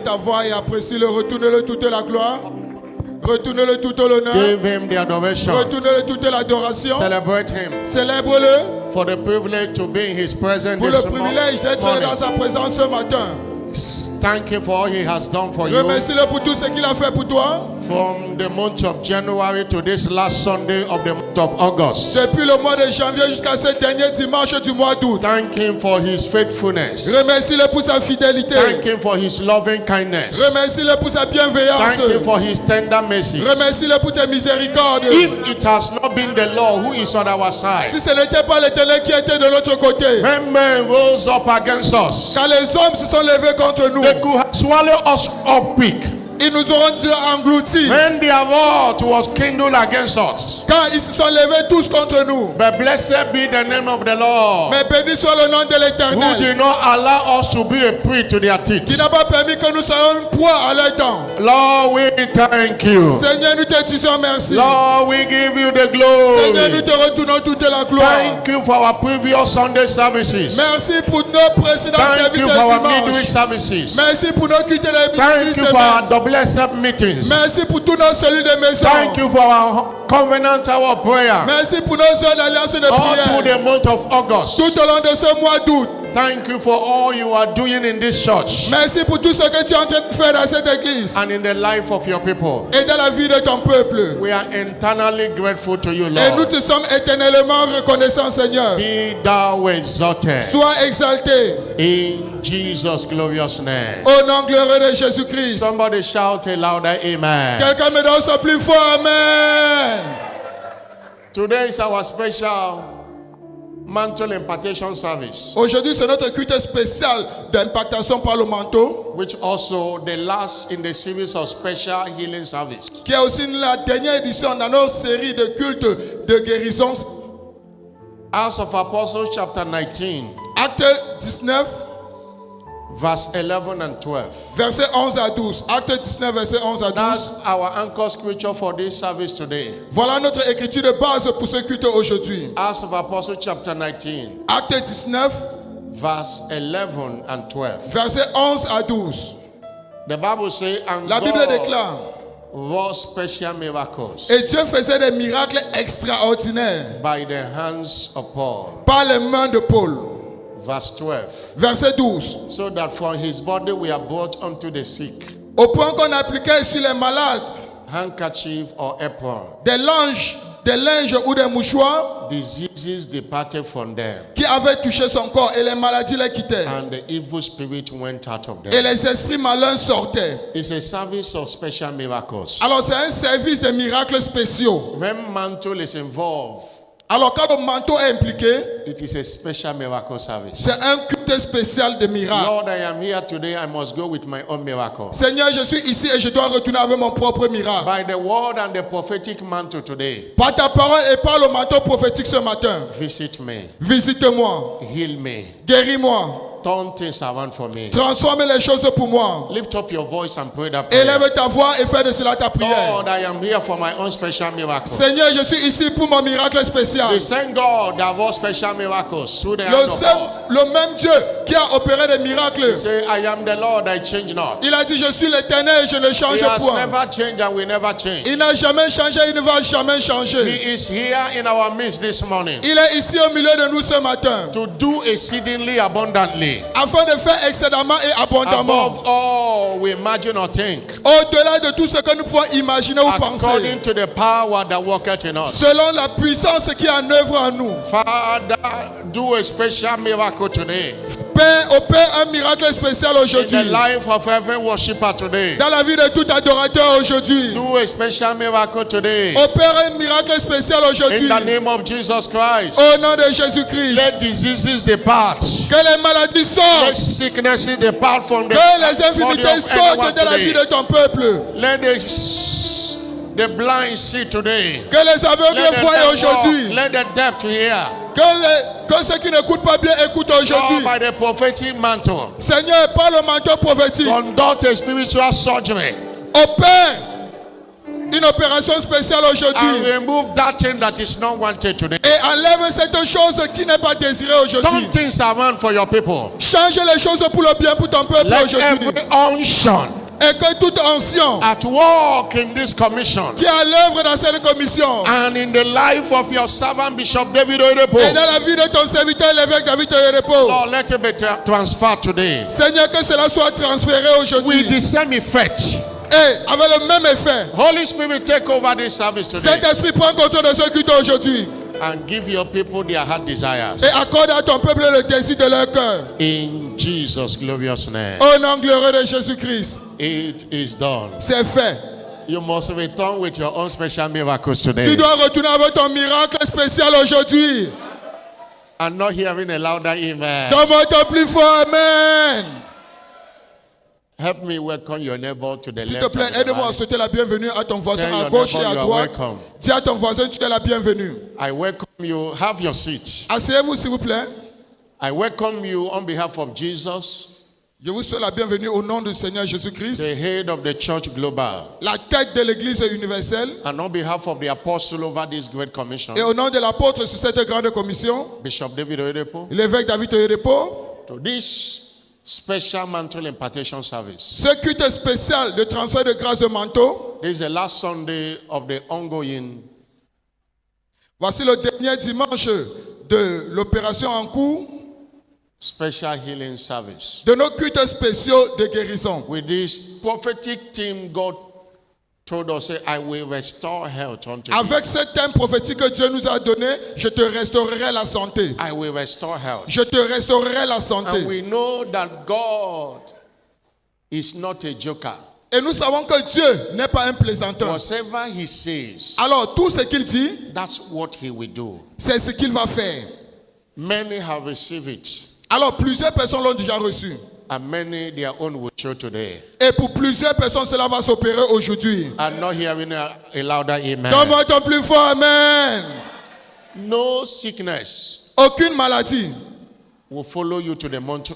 ta voix et apprécie-le. Retourne-le toute la gloire. Retourne-le tout l'honneur. Give him the adoration. Retourne-le toute l'adoration. Celebrate him Célèbre-le for the privilege to be in his presence pour le this privilège d'être morning. dans sa présence ce matin. Thank him for all he has done for you. Remercie-le pour tout ce qu'il a fait pour toi. From the month of January to this last Sunday of the month of August. Depuis le mois de janvier jusqu'à ce dernier dimanche du mois d'août. Thank him for his faithfulness. Remercie-le pour sa fidélité. Thank him for his loving kindness. Remercie-le pour sa bienveillance. Thank him for his tender mercy. Remercie-le pour tes miséricordes. If it has not been the Lord who is on our side, Si ce n'était pas l'Éternel qui était de notre côté, when men rose up against us, quand les hommes se sont levés contre nous, they could have swallowed us up quick. ils nous auront engloutis. When their wrath was kindled against us. Quand ils se sont levés tous contre nous. But blessed be the name of the Lord, Mais béni soit le nom de who l'Éternel, did not allow us to be a prey to their qui teeth. n'a pas permis que nous soyons une proie à leurs dents. Lord, we thank you. Seigneur, nous te disons merci. Lord, we give you the Seigneur, nous glory. te retournons toute la gloire. Thank you for our previous Sunday services. Merci pour nos précédents Thank services you de for our midweek dimanche. services. Merci pour nos cultes de Thank you for semaine. our double step meetings. Merci pour tous nos cellules de maison. Thank you for our covenant hour of prayer Merci pour nos heures d'alliance de all through prière. the month of August. Tout au long de ce mois d'août. Thank you for all you are doing in this church Merci pour tout ce que tu es en train de faire dans cette église and in the life of your people. et dans la vie de ton peuple. We are eternally grateful to you, Et nous Lord. te sommes éternellement reconnaissants, Seigneur. Be thou exalted Sois exalté in Jesus' glorious name. au nom glorieux de Jésus-Christ. Somebody shout a louder amen. Quelqu'un me donne son plus fort Amen. Today is our special mantle impartation service, Aujourd'hui, c'est notre culte spécial d'impactation par le manteau, which also the last in the series of special healing service. qui est aussi la dernière édition dans notre série de cultes de guérison. Acts of Apostles chapter 19, Acte 19, verse 11 and 12. versets 11 à 12. Acte 19, versets 11 à 12. That's our anchor scripture for this service today. Voilà notre écriture de base pour ce culte aujourd'hui. Acts of Apostles chapter 19, Acte 19, verse 11 and 12. versets 11 à 12. The Bible says, and La Bible God déclare, wrought special miracles et Dieu faisait des miracles extraordinaires by the hands of Paul. par les mains de Paul. Verse 12. Verset 12. So that from his body we are brought unto the sick, Au point qu'on appliquait sur les malades handkerchief or apron. des linges ou des mouchoirs Diseases departed from them, qui avaient touché son corps et les maladies les quittaient. and the evil spirit went out of Et them. les esprits malins sortaient. It's a service of special miracles. Alors c'est un service de miracles spéciaux. When mantle is involved, Alors quand le manteau est impliqué, it is a special miracle service. c'est un culte spécial de miracles. Lord, I am here today. I must go with my own miracle. Seigneur, je suis ici et je dois retourner avec mon propre miracle. By the word and the prophetic mantle today, Par ta parole et par le manteau prophétique ce matin, visit me, visite-moi, heal me, guéris-moi, turn things around for me. transforme les choses pour moi. Lift up your voice and pray that prayer. Élève ta voix et fais de cela ta prière. Lord, I am here for my own special miracle. Seigneur, je suis ici pour mon miracle spécial. The same God that was special miracles through the hand of God. Le même Dieu qui a opéré des miracles. He said, I am the Lord, I change not. Il a dit, je suis l'Éternel et je ne He change has point. never changed and will never change. Il n'a jamais changé, il ne va jamais changer. He is here in our midst this morning Il est ici au milieu de nous ce matin to do exceedingly abundantly afin de faire excédemment et abondamment. above all we imagine or think, Au-delà de tout ce que nous pouvons imaginer ou according penser. to the power that worketh in us. Selon la puissance qui est en œuvre en nous. Father, do a special miracle today Père, opère un miracle spécial in the aujourd'hui. life of every worshiper today. Dans la vie de tout adorateur aujourd'hui. Do a special miracle today Opère un miracle spécial in aujourd'hui. the name of Jesus Christ. Au nom de Jésus-Christ. Let diseases depart. Que les maladies Let sortent. sicknesses depart from the Que les body infirmités of anyone sortent de la vie today. de ton peuple. Let the blind see today. Que les aveugles Let the voient deaf walk. aujourd'hui. Let the deaf to hear. Que ceux qui n'écoutent pas bien écoutent All aujourd'hui. by the prophetic mantle. Seigneur, par le manteau prophétique, Conduct a spiritual surgery opère une opération spéciale and aujourd'hui. remove that thing that is not wanted today. Et enlève cette chose qui n'est pas désirée Turn aujourd'hui. things around for your people. Change les choses pour le bien pour ton peuple Let aujourd'hui. every unction Et que tout ancien at work in this commission qui est à l'œuvre dans cette commission and in the life of your servant Bishop David et Oyedepo, dans la vie de ton serviteur l'évêque David Oyedepo, Lord, let it be transferred today Seigneur, que cela soit transféré with aujourd'hui the same effect. et avec le même effet. Holy Spirit, take over this service today Saint-Esprit, prends contrôle de ce culte aujourd'hui and give your people their heart desires. et accorde à ton peuple le désir de leur cœur. In Jesus' glorious name. Au nom glorieux de Jésus-Christ, It is done. c'est fait. You must return with your own special miracles today. Tu dois retourner avec ton miracle spécial aujourd'hui. I'm not hearing a louder amen. Donne-moi ton plus fort Amen. Help me welcome your neighbor to the S'il te left. plaît, and the aide-moi à right. souhaiter la bienvenue à ton voisin Tell à your gauche et neighbor à you are droite. welcome. Dis à ton voisin, tu es la bienvenue. I welcome you. Have your seat. Asseyez-vous s'il vous plaît. I welcome you on behalf of Jesus, Je vous souhaite la bienvenue au nom du Seigneur Jésus-Christ, the head of the church global, la tête de l'Église universelle, and on behalf of the apostle over this great commission, et au nom de l'apôtre sur cette grande commission, Bishop David Oyedepo, l'évêque David Oyedepo, to this special mantle impartation service. ce culte spécial de transfert de grâce de manteau. This is the last Sunday of the ongoing Voici le dernier dimanche de l'opération en cours special healing service. de nos cultes spéciaux de guérison. With this prophetic theme, God told us, say, I will restore health unto you. Avec ce thème prophétique que Dieu nous a donné, je te restaurerai la santé. I will restore health. Je te restaurerai la santé. And we know that God is not a joker. Et nous savons que Dieu n'est pas un plaisantin. Whatever he says, Alors tout ce qu'il dit, that's what he will do. c'est ce qu'il va faire. Many have received it, Alors plusieurs personnes l'ont déjà reçu. and many their own will show today. Et pour plusieurs personnes, cela va s'opérer aujourd'hui. I'm not hearing a louder amen. Donne-moi ton plus fort Amen. No sickness Aucune maladie, will follow you to the month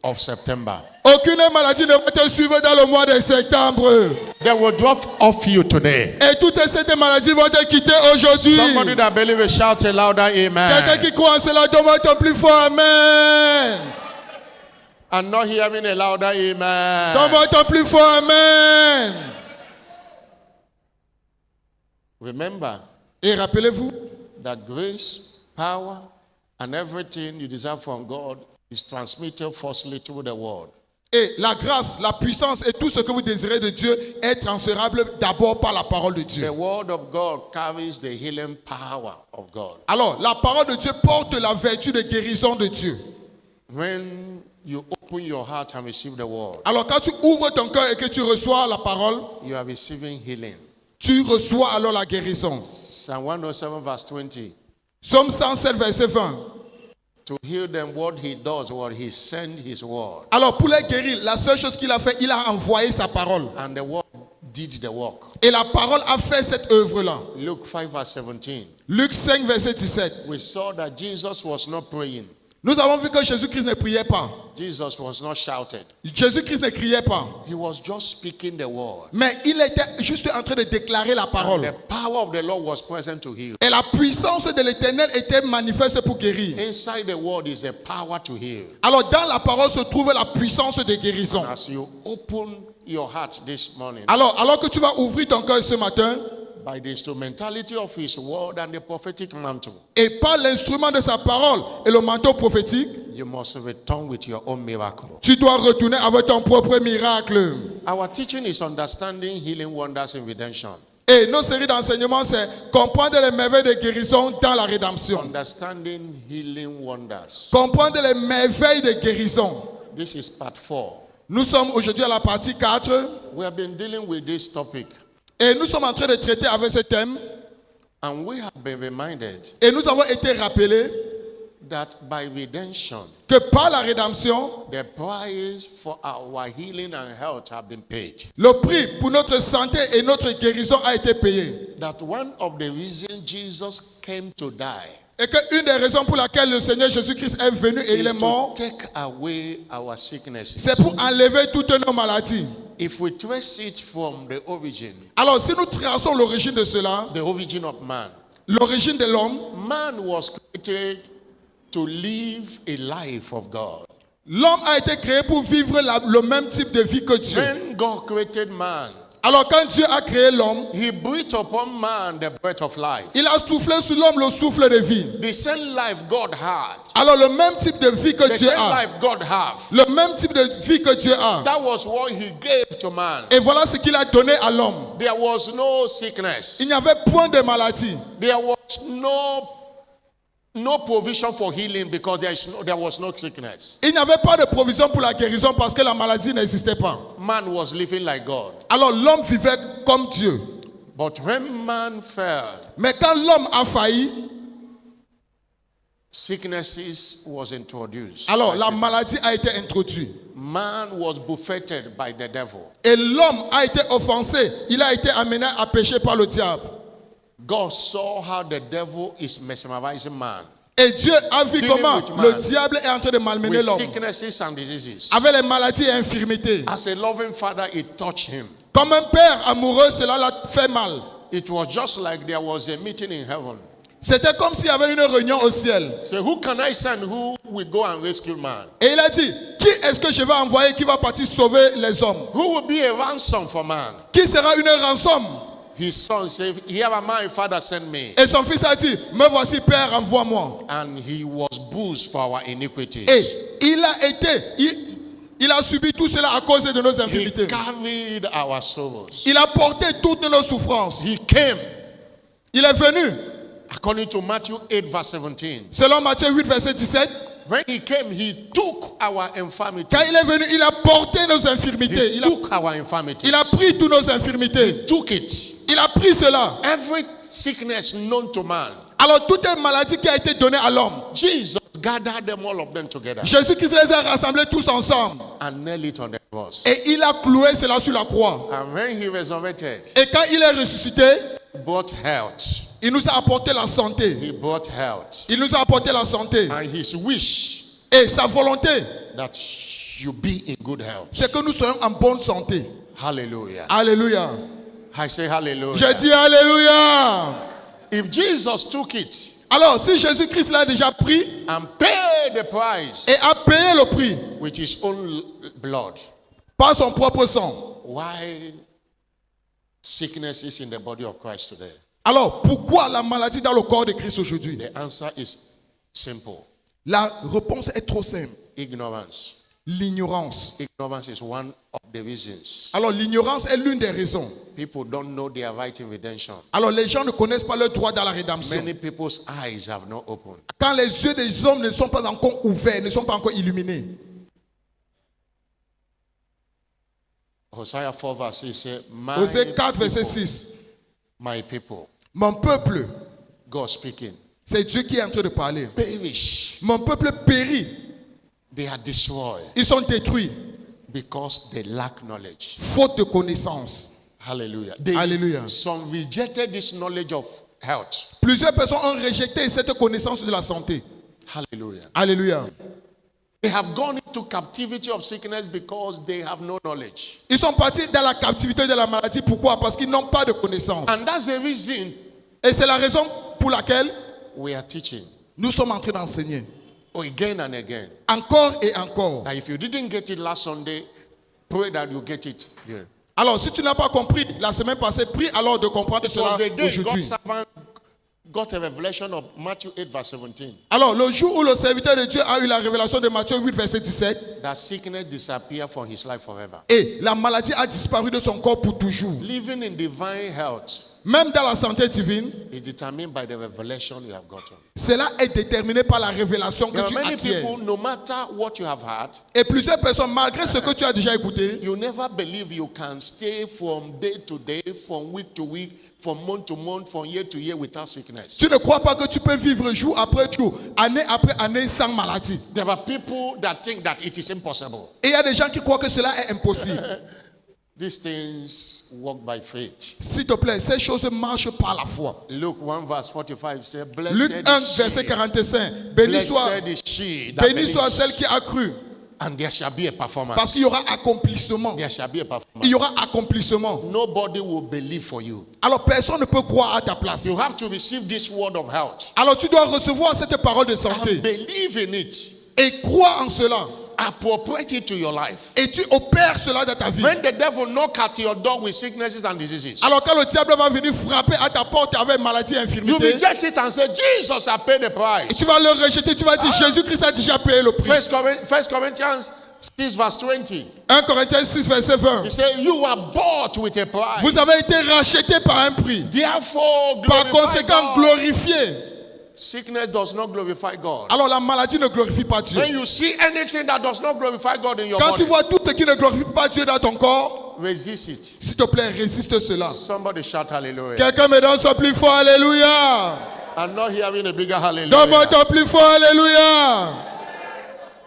of September. aucune maladie ne va te suivre dans le mois de septembre. They will drop off you today. Et toutes ces maladies vont te quitter aujourd'hui. Somebody that believes it, shout a louder Quelqu'un amen. qui croit en cela, donne-moi ton plus fort Amen. I'm not hearing a louder amen. Donne-moi ton plus fort Amen. Remember Et rappelez-vous, that grace, power, and everything you deserve from God is transmitted firstly through the word. et la grâce, la puissance et tout ce que vous désirez de Dieu est transférable d'abord par la parole de Dieu. The word of God carries the healing power of God. Alors, la parole de Dieu porte la vertu de guérison de Dieu. When you open your heart and receive the word, Alors, quand tu ouvres ton cœur et que tu reçois la parole, you are receiving healing. tu reçois alors la guérison. Psalm 107 verse 20. Psaume 107, verset 20. To heal them, what he does, what he sent his word. Alors, pour les guérir, la seule chose qu'il a fait, il a envoyé sa parole. And the word did the work. Et la parole a fait cette œuvre-là. Luke 5 verse 17. Luc 5, verset 17. We saw that Jesus was not praying. Nous avons vu que Jésus-Christ ne priait pas. Jesus was not shouted. Jésus-Christ ne criait pas. He was just speaking the word. Mais il était juste en train de déclarer la And parole. the power of the Lord was present to heal. Et la puissance de l'Éternel était manifeste pour guérir. Inside the word is the power to heal. Alors dans la parole se trouve la puissance de guérison. As you open your heart this morning, Alors que tu vas ouvrir ton cœur ce matin, by the instrumentality of his word and the prophetic mantle, et par l'instrument de sa parole et le manteau prophétique, you must return with your own miracle. tu dois retourner avec ton propre miracle. Our teaching is understanding healing wonders in redemption. Et nos séries d'enseignements, c'est comprendre les merveilles de guérison dans la rédemption. Understanding healing wonders. Comprendre les merveilles de guérison. This is part 4. Nous sommes aujourd'hui à la partie 4 We have been dealing with this topic, et nous sommes en train de traiter avec ce thème and we have been reminded et nous avons été rappelés that by redemption, que par la rédemption, the price for our healing and health have been paid. le prix pour notre santé et notre guérison a été payé. That one of the reasons Jesus came to die Et qu'une des raisons pour laquelle le Seigneur Jésus-Christ est venu et il est is to mort, take away our sicknesses. c'est pour enlever toutes nos maladies. If we trace it from the origin, Alors si nous traçons l'origine de cela, the origin of man, l'origine de l'homme, man was created to live a life of God. L'homme a été créé pour vivre le même type de vie que Dieu. When God created man, Alors quand Dieu a créé l'homme, he breathed upon man the breath of life. il a soufflé sur l'homme le souffle de vie. The same life God had, Alors le même type de vie que the Dieu same a, life God have, le même type de vie que Dieu a. that was what he gave to man. Et voilà ce qu'il a donné à l'homme. There was no sickness. Il n'y avait point de maladie. There was no provision for healing because there was no sickness. Il n'y avait pas de provision pour la guérison parce que la maladie n'existait pas. Man was living like God. Alors l'homme vivait comme Dieu. But when man fell, Mais quand l'homme a failli, sicknesses was introduced. alors la maladie a été introduite. Man was buffeted by the devil. Et l'homme a été offensé. Il a été amené à pécher par le diable. God saw how the devil is mesmerizing man Et Dieu a vu Dealing comment with man. le diable est en train de malmener with l'homme. sicknesses and diseases. Avec les maladies et infirmités. As a loving father, it touched him. Comme un père amoureux, cela l'a fait mal. It was just like there was a meeting in heaven. C'était comme s'il y avait une réunion au ciel. So who can I send who will go and rescue man? Et il a dit, qui est-ce que je vais envoyer qui va partir sauver les hommes? Who will be a ransom for man? Qui sera une rançon? His son said, here am I, father, send me. Et son fils a dit, me voici père, envoie-moi. And he was bruised for our iniquities. Et il a subi tout cela à cause de nos He infirmités. carried our sorrows. Il a porté toutes nos souffrances. He came, Il est venu, according to Matthew 8, verse 17. selon Matthieu 8, verset 17. When he came, he took our infirmities. Quand il est venu, il a porté nos infirmités. He Il took our infirmities. a pris toutes nos infirmités. Took it. Il a pris cela. Every sickness known to man, Alors toute maladie qui a été donnée à l'homme, Jesus gathered them all of them together Jésus-Christ les a rassemblés tous ensemble. and nailed it on the cross. Et il a cloué cela sur la croix. And when he resurrected, Et quand il est ressuscité, he brought health. il nous a apporté la santé. He brought health. Il nous a apporté la santé. And his wish Et sa volonté, that you be in good health. c'est que nous soyons en bonne santé. Hallelujah. Alléluia. I say hallelujah. Je dis Alléluia. If Jesus took it Alors, si Jésus-Christ l'a déjà pris and paid the price et a payé le prix with his own blood, par son propre sang, why sickness is in the body of Christ today? alors pourquoi la maladie dans le corps de Christ aujourd'hui? The answer is simple. La réponse est trop simple. Ignorance. L'ignorance. Ignorance is one of the reasons. Alors, l'ignorance est l'une des raisons. People don't know their right in redemption. Alors, les gens ne connaissent pas leur droit dans la rédemption. Many people's eyes have not opened. Quand les yeux des hommes ne sont pas encore ouverts, ne sont pas encore illuminés. Hosea 4 verse 6 says, Osée 4, verset 6. my people, Mon peuple, God speaking, c'est Dieu qui est en train de parler. perish. Mon peuple périt. They are destroyed Ils sont détruits. because they lack knowledge. Faute de connaissance. Hallelujah. Hallelujah. Some rejected this knowledge of health. Plusieurs personnes ont rejeté cette connaissance de la santé. Hallelujah. Alléluia. They have gone into captivity of sickness because they have no knowledge. Ils sont partis dans la captivité de la maladie. Pourquoi? Parce qu'ils n'ont pas de connaissance. And that's the reason Et c'est la raison pour laquelle we are teaching nous sommes en train d'enseigner. again and again. Encore et encore. That if you didn't get it last Sunday, pray that you get it here. Alors, si tu n'as pas compris la semaine passée, prie alors de comprendre It cela was the day God's aujourd'hui. servant got a revelation of Matthew 8 verse 17. Alors, le jour où le serviteur de Dieu a eu la révélation de Matthieu 8, verset 17, That sickness disappeared from his life forever. et la maladie a disparu de son corps pour toujours. Living in divine health Même dans la santé divine, is determined by the revelation you have gotten. cela est déterminé par la révélation que There are tu many acquiers. people, no matter what you have had, Et plusieurs personnes, malgré ce que tu as déjà écouté, you never believe you can stay from day to day, from week to week, from month to month, from year to year without sickness. tu ne crois pas que tu peux vivre jour après jour, année après année sans maladie. There are people that think that it is impossible. Et il y a des gens qui croient que cela est impossible. These things work by faith. S'il te plaît, ces choses marchent par la foi. Luke 1 verse 45 says, Luc Blessed 1, is verset she, 45. Béni soit, blessed is she that béni soit believes, celle qui a cru. and there shall be a Parce performance. qu'il y aura accomplissement. There shall be a Il performance. y aura accomplissement. Nobody will believe for you. Alors personne ne peut croire à ta place. You have to receive this word of health Alors tu dois recevoir cette parole de and santé. believe in it Et croire en cela. appropriate it to your life. Et tu opères cela dans ta vie. When the devil knock at your door with sicknesses and diseases, Alors quand le diable va venir frapper à ta porte avec maladie et you infirmité, reject it and say, Jesus, I paid the et price. tu vas le rejeter, tu vas dire Jésus-Christ a déjà payé le prix. 1 Corinthians 6 verse 20. 1 Corinthiens 6 verset 20. He said, you are bought with a price. Vous avez été rachetés par un prix. Therefore, Par glorify conséquent, God. glorifié. Sickness does not glorify God. Alors la maladie ne glorifie pas Dieu. When you see anything that does not glorify God in your Quand body, tu vois tout ce qui ne glorifie pas Dieu dans ton corps, resist it. s'il te plaît, résiste cela. Somebody shout hallelujah. Quelqu'un me donne son plus fort, alléluia. I'm not hearing a bigger Donne-moi hallelujah. ton plus fort, alléluia.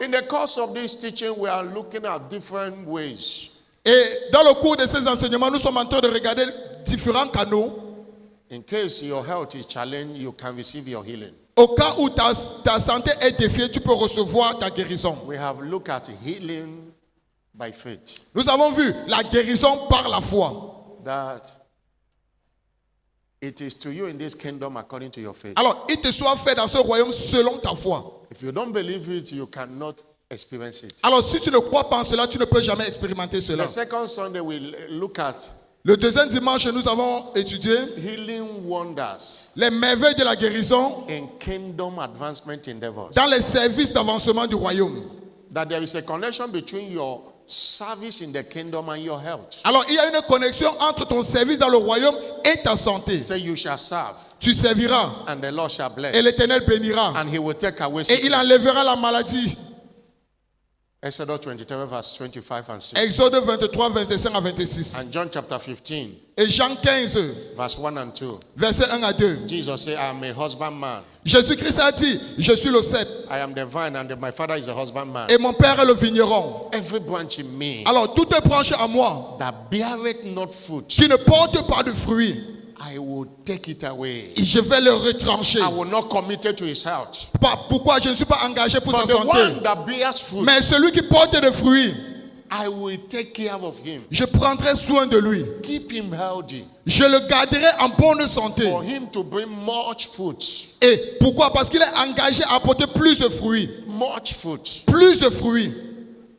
In the course of this teaching, we are looking at different ways Et dans le cours de ces enseignements, nous sommes en train de regarder différents canaux. in case your health is challenged, you can receive your healing. Au cas où ta santé est défiée, tu peux recevoir ta guérison. We have looked at healing by faith. Nous avons vu la guérison par la foi. That it is to you in this kingdom according to your faith. Alors, il te soit fait dans ce royaume selon ta foi. If you don't believe it, you cannot experience it. Alors, si tu ne crois pas en cela, tu ne peux jamais expérimenter cela. The second Sunday, we look at Le deuxième dimanche, nous avons étudié healing wonders les merveilles de la guérison in kingdom advancement endeavors. dans les services d'avancement du royaume. That there is a connection between your service in the kingdom and your health. Alors, il y a une connexion entre ton service dans le royaume et ta santé. Say you shall serve, Tu serviras and the Lord shall bless, et l'Éternel bénira. and he will take away Et il sickness. enlèvera la maladie. Exodus 23 verse 25 and 6. Exode 23, 25 à 26. And John chapter 15 Et Jean 15, verse 1 and 2. verset 1 à 2. Jesus said, I am a husbandman. Jésus-Christ a dit, je suis le cep I am the vine, and my father is a husbandman. et mon père est le vigneron. Every branch in me Alors, toutes les branches à moi that beareth not fruit, qui ne portent pas de fruits, I will take it away. je vais le retrancher. I will not commit it to his health. Pourquoi je ne suis pas engagé pour But sa the santé? one that bears fruit, Mais celui qui porte des fruits, I will take care of him. je prendrai soin de lui. Keep him healthy Je le garderai en bonne santé. for him to bring much fruit. Et pourquoi? Parce qu'il est engagé à apporter plus de fruits. Much fruit. Plus de fruits.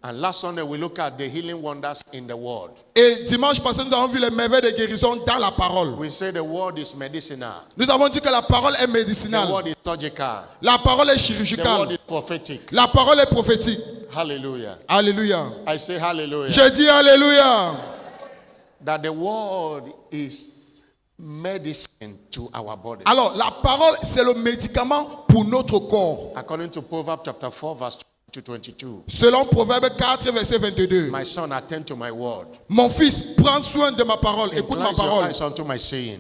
And last Sunday we look at the healing wonders in the word. Et dimanche passé, nous avons vu les merveilles de guérison dans la parole. We say the word is medicinal. Nous avons dit que la parole est The médicinale. word is surgical. La parole est The word chirurgicale. is prophetic. La parole est prophétique. Hallelujah. Alléluia. I say hallelujah. Je dis Alléluia. That the word is medicine to our body. Alors, la parole, c'est le médicament pour notre corps. According to Proverbs chapter 4 verse 22. Selon Proverbe 4, verset 22. My son, attend to my word. Mon fils, prends soin de ma parole. Écoute ma Incline your parole. eyes unto my saying.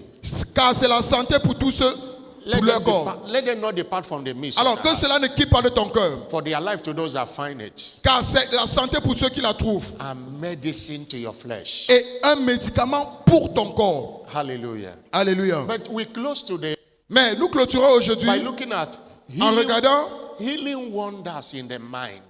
Car c'est la santé pour tous ceux, Let pour leur them, corps. let them not depart from the midst. Alors of que the cela ne quitte pas de ton cœur. heart. For they are life to those that find it. Car c'est la santé pour ceux qui la trouvent. And medicine to your flesh. Et un médicament pour ton corps. Hallelujah. Alléluia. But we close today Mais nous clôturons aujourd'hui by looking at en regardant healing wonders in the mind.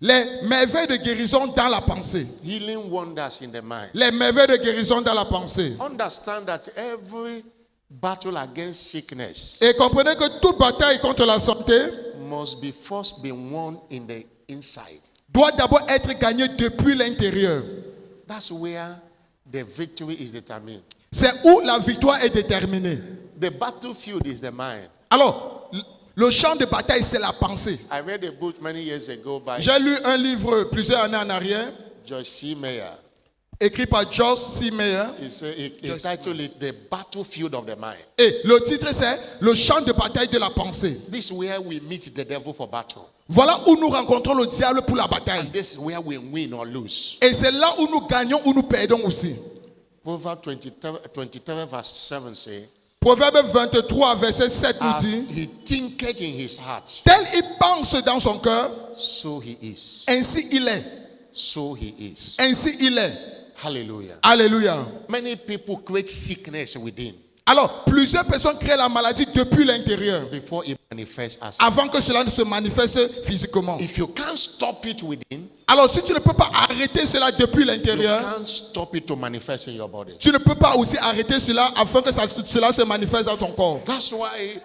les merveilles de guérison dans la pensée. Healing wonders in the mind. Les merveilles de guérison dans la pensée. Understand that every battle against sickness Et comprenez que toute bataille contre la santé must be first be won in the inside. doit d'abord être gagnée depuis l'intérieur. That's where the victory is determined. C'est où la victoire est déterminée. The battlefield is the mind. Alors, le champ de bataille, c'est la pensée. I read a book many years ago by J'ai lu un livre plusieurs années en arrière, Joyce C. Meyer. écrit par George C. Meyer. He titled it The Battlefield of the Mind. Et le titre, c'est Le champ de bataille de la pensée. This is where we meet the devil for battle. Voilà où nous rencontrons le diable pour la bataille. And this is where we win or lose. Et c'est là où nous gagnons ou nous perdons aussi. Proverbs 23 verse 7 say, Proverbe 23, verset 7 nous as dit, he thinketh in his heart, tel il pense dans son cœur, so he is. ainsi il est. So he is. Ainsi il est. Hallelujah. Alléluia. Many people create sickness within Alors, plusieurs personnes créent la maladie depuis l'intérieur, before it manifests as. avant que cela ne se manifeste physiquement. If you can't stop it within, Alors, si tu ne peux pas arrêter cela depuis you l'intérieur, can't stop it to manifest in your body. tu ne peux pas aussi arrêter cela afin que cela se manifeste dans ton corps. That's why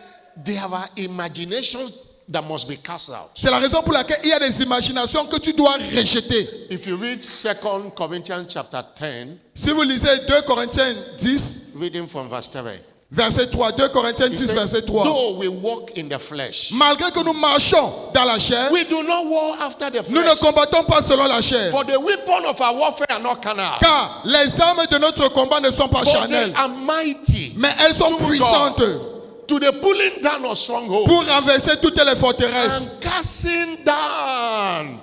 there are imaginations that must be cast out. C'est la raison pour laquelle il y a des imaginations que tu dois rejeter. If you read 2 Corinthians chapter 10, Si vous lisez 2 Corinthiens 10, reading from verse 3. verset 3, 2 Corinthiens He 10, said, verset 3. though we walk in the flesh, Malgré que nous marchons dans la chair, we do not war after the nous ne flesh. combattons pas selon la chair. For the weapon of our warfare are not carnal, Car les armes de notre combat ne sont pas but they charnelles, are mighty mais elles sont to puissantes to the pulling down of strongholds pour renverser toutes les forteresses and casting down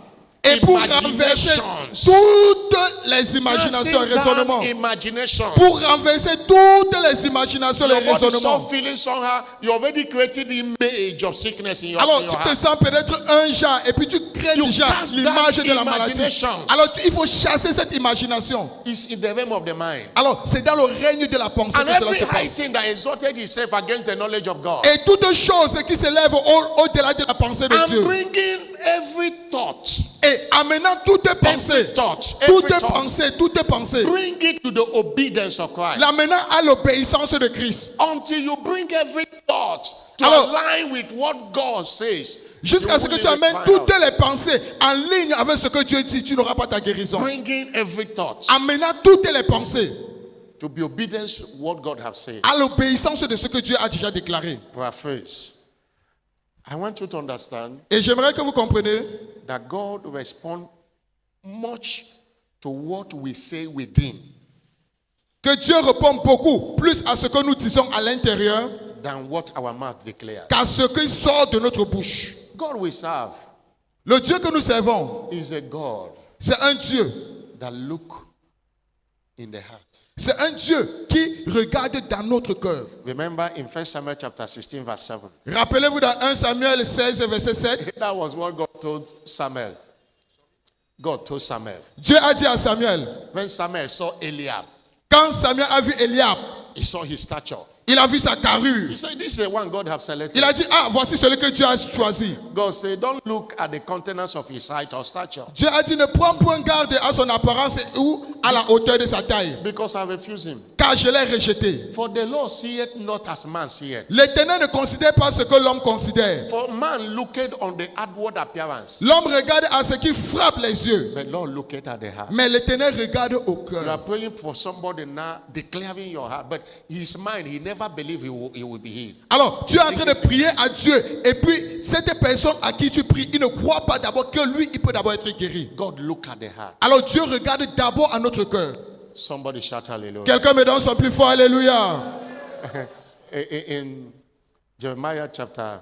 et pour renverser imaginations. toutes les imaginations et Casting raisonnements. down imaginations. Pour renverser toutes les imaginations et Your les body raisonnements. start feeling somehow. You already created the image of sickness in your, Alors in your tu te heart. sens peut-être un genre et puis tu crées You déjà cast l'image down de la maladie. imaginations. Alors il faut chasser cette imagination. It's in the realm of the mind. Alors c'est dans le règne de la pensée And que cela every se high passe. thing that exalted itself against the knowledge of God. Et toute chose qui s'élève au-delà de la pensée de I'm Dieu. bringing every thought, Et amenant toutes tes pensées, every thought, toutes tes pensées, bring it to the obedience of Christ. l'amenant à l'obéissance de Christ. Until you bring every thought to Alors, align with what God says. Jusqu'à you ce que will tu amènes find toutes out. les pensées en ligne avec ce que Dieu dit, tu n'auras pas ta guérison. Bringing every thought Amenant toutes les pensées to be obedience to what God has said. à l'obéissance de ce que Dieu a déjà déclaré. Paraphrase. I want you to understand Et j'aimerais que vous compreniez that God responds much to what we say within que Dieu répond beaucoup plus à ce que nous disons à l'intérieur than what our mouth declares. qu'à ce qui sort de notre bouche. God we serve Le Dieu que nous servons, is a God c'est un Dieu. that look in the heart. C'est un Dieu qui regarde dans notre cœur. Remember in 1 Samuel chapter 16 verse 7. Rappelez-vous dans 1 Samuel 16, verset 7, That was what God told Samuel. God told Samuel. Dieu a dit à Samuel, When Samuel saw Eliab, quand Samuel a vu Eliab, he saw his stature. il a vu sa carrure. He said, this is the one God have selected. Il a dit, ah, voici celui que Dieu a choisi. God said, don't look at the countenance of his height or stature, Dieu a dit, ne prends point garde à son apparence ou à la hauteur de sa taille, because I refuse him. car je l'ai rejeté. For the Lord seeth not as man seeth. L'Éternel ne considère pas ce que l'homme considère. For man looketh on the outward appearance, L'homme regarde à ce qui frappe les yeux, but Lord looketh at the heart. mais l'Éternel regarde au You are cœur. praying for somebody now, declaring your heart, but his mind, he never believed he will be healed. Alors, tu es en train de prier à Dieu, et puis cette personne à qui tu pries, il ne croit pas d'abord que lui, il peut d'abord être guéri. God look at the heart. Alors Dieu regarde d'abord à notre cœur. Somebody shout hallelujah. Quelqu'un me donne son plus fort, alléluia. In Jeremiah chapter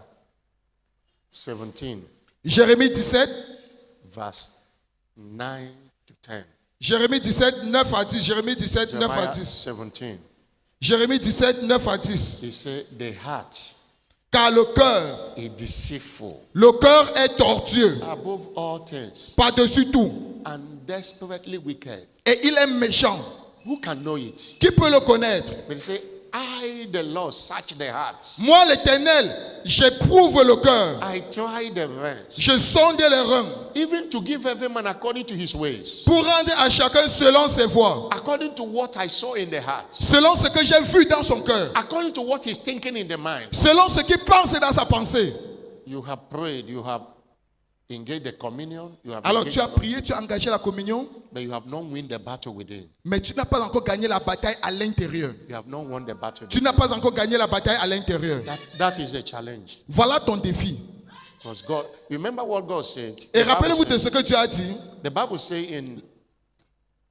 17, Jérémie 17, verse 9 to 10. Jérémie 17, 9 à 10. Jérémie 17, 9 à Jeremiah 10. 17. Jérémie 17, 9 à 10. He said, the heart Car le cœur est tortueux, above all things, par-dessus tout, and desperately wicked. et il est méchant. Who can know it? Qui peut le connaître? But he said, I, the Lord, search the heart. Moi, l'Éternel, j'éprouve le cœur. I try the reins, Je sonde les reins even to give every man according to his ways, pour rendre à chacun selon ses voies, according to what I saw in the heart, selon ce que j'ai vu dans son cœur, according to what he's thinking in the mind. selon ce qu'il pense dans sa pensée. You have prayed, you have engaged the communion, you have Alors engaged tu as the- prié, tu as engagé la communion, but you have not won the battle within. mais tu n'as pas encore gagné la bataille à l'intérieur. You have not won the battle. Tu n'as pas encore gagné la bataille à l'intérieur. That is a challenge. Voilà ton défi. Because God, remember what God said. Et The rappelez-vous Bible de ce que Dieu a dit. The Bible says in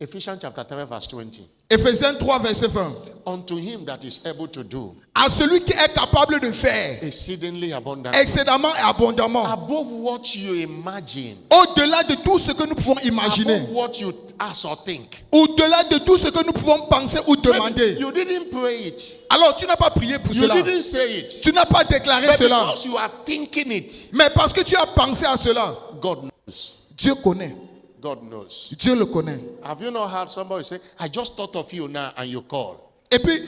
Ephesians chapter 3 verse 20, Éphésiens 3, verset 20. unto him that is able to do À celui qui est capable de faire exceedingly abundantly, excédemment et abondamment, above what you imagine, au-delà de tout ce que nous pouvons imaginer, above what you ask or think. au-delà de tout ce que nous pouvons penser ou demander. You didn't pray it. Alors tu n'as pas prié pour You cela. didn't say it. Tu n'as pas déclaré But cela. because you are thinking it, Mais parce que tu as pensé à cela, God knows. Dieu connaît. God knows. Dieu le connaît. Have you not heard somebody say, I just thought of you now and you call? Et puis,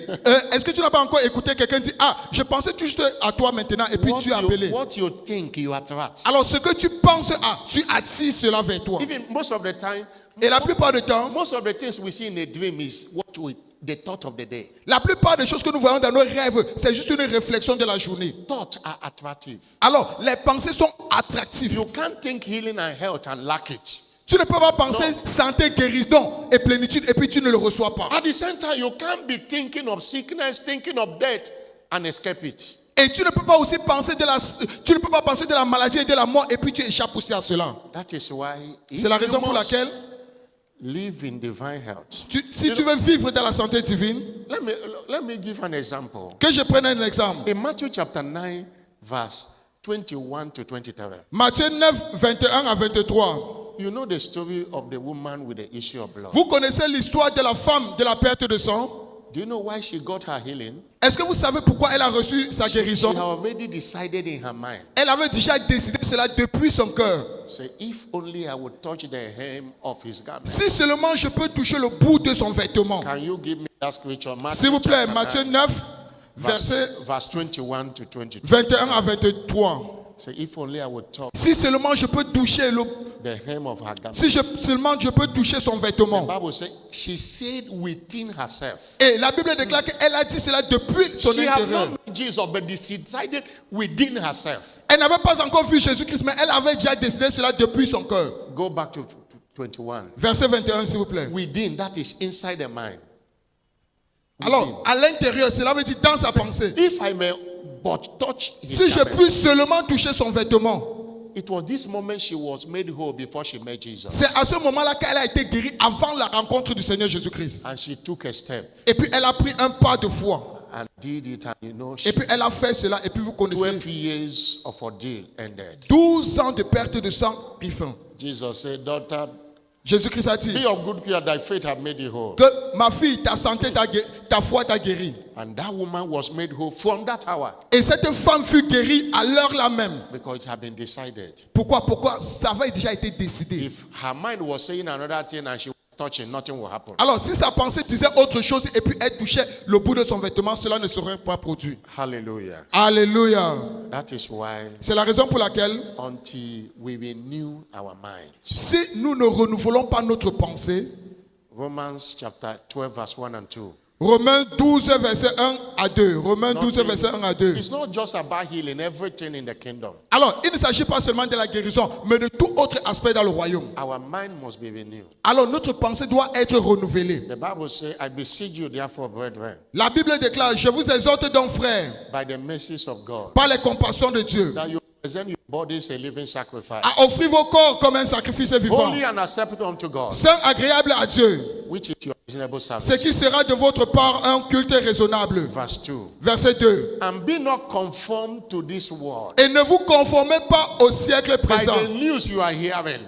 est-ce que tu n'as pas encore écouté quelqu'un dire, ah, je pensais juste à toi maintenant, et puis tu as appelé. What you think, you attract. Alors ce que tu penses à, tu attires cela vers toi. Even most of the time, Et la plupart du temps, most of the things we see in a dream is what the thought of the day. La plupart des choses que nous voyons dans nos rêves, c'est juste une réflexion de la journée. Thoughts are attractive. Alors, les pensées sont attractives. You can't think healing and health and lack it. Tu ne peux pas penser santé, guérison et plénitude et puis tu ne le reçois pas. At the same time, you can't be thinking of sickness, thinking of death and escape it. Et tu ne peux pas aussi penser de la maladie et de la mort et puis tu échappes aussi à cela. That is why C'est la raison pour laquelle live in divine health. si tu veux vivre dans la santé divine, Let me give an example. que je prenne un exemple. In Matthew chapter 9, verse 21 to 23. Matthieu 9, 21 à 23. You know the story of the woman with the issue of blood. Vous connaissez l'histoire de la femme de la perte de sang? Do you know why she got her healing? Est-ce que vous savez pourquoi elle a reçu sa She had guérison? already decided in her mind. Elle avait déjà décidé cela depuis son cœur. Say, if only I would touch the hem of his garment. Si seulement je peux toucher le bout de son vêtement. Can you give me that scripture? S'il vous plaît, chapter Matthieu 9, 9, verset verse 21 to 22. 21 à 23. Say, if only I would touch Si seulement je peux toucher the hem of her garment. seulement je peux toucher son The vêtement. Bible says she said within herself. Et la Bible déclare qu'elle a dit cela depuis son She had intérieur. not met Jesus, but she decided within herself. Elle n'avait pas encore vu Jésus-Christ, mais elle avait déjà décidé cela depuis son cœur. Go back to 21. Verset 21, s'il vous plaît. Within, that is inside the mind. Alors, à l'intérieur, cela veut dire dans sa pensée. If I may but touch his Si je garment. puis seulement toucher son vêtement. It was this moment she was made whole before she met Jesus. C'est à ce moment-là qu'elle a été guérie avant la rencontre du Seigneur Jésus-Christ. And she took a step Et puis elle a pris un pas de foi. and did it. And you know, Et puis elle a fait cela. Et puis vous 12 connaissez. years of ordeal ended. 12 ans de perte de sang pris fin. Jesus said, daughter, Jésus-Christ a dit be of good cheer, thy faith have made thee whole. que ma fille, ta santé, ta foi t'a guérie. And that woman was made whole from that hour Et cette femme fut guérie à l'heure là même. because it had been decided. Pourquoi ça avait déjà été décidé. If her mind was saying another thing and she was touching, nothing will happen. Alors si sa pensée disait autre chose et puis elle touchait le bout de son vêtement, cela ne serait pas produit. Hallelujah. Alléluia. That is why C'est la raison pour laquelle until we renew our mind. si nous ne renouvelons pas notre pensée, Romans chapter 12 verse 1 and 2. Romains 12, verset 1 à 2. Romains 12, Nothing- verset 1 à 2. It's not just about healing everything in the kingdom. Alors, il ne s'agit pas seulement de la guérison, mais de tout autre aspect dans le royaume. Our mind must be renewed. Alors, notre pensée doit être renouvelée. The Bible says, I beseech you, therefore, brethren, La Bible déclare, je vous exhorte donc, frères, by the mercies of God, par les compassions de Dieu, that you present your bodies a living sacrifice, à offrir vos corps comme un sacrifice vivant, holy and acceptable unto God, saint, agréable à Dieu, which is your reasonable ce service. qui sera de votre part un culte raisonnable. Verse 2. Verset 2. And be not conformed to this world, Et ne vous conformez pas au siècle by présent. the news you are hearing,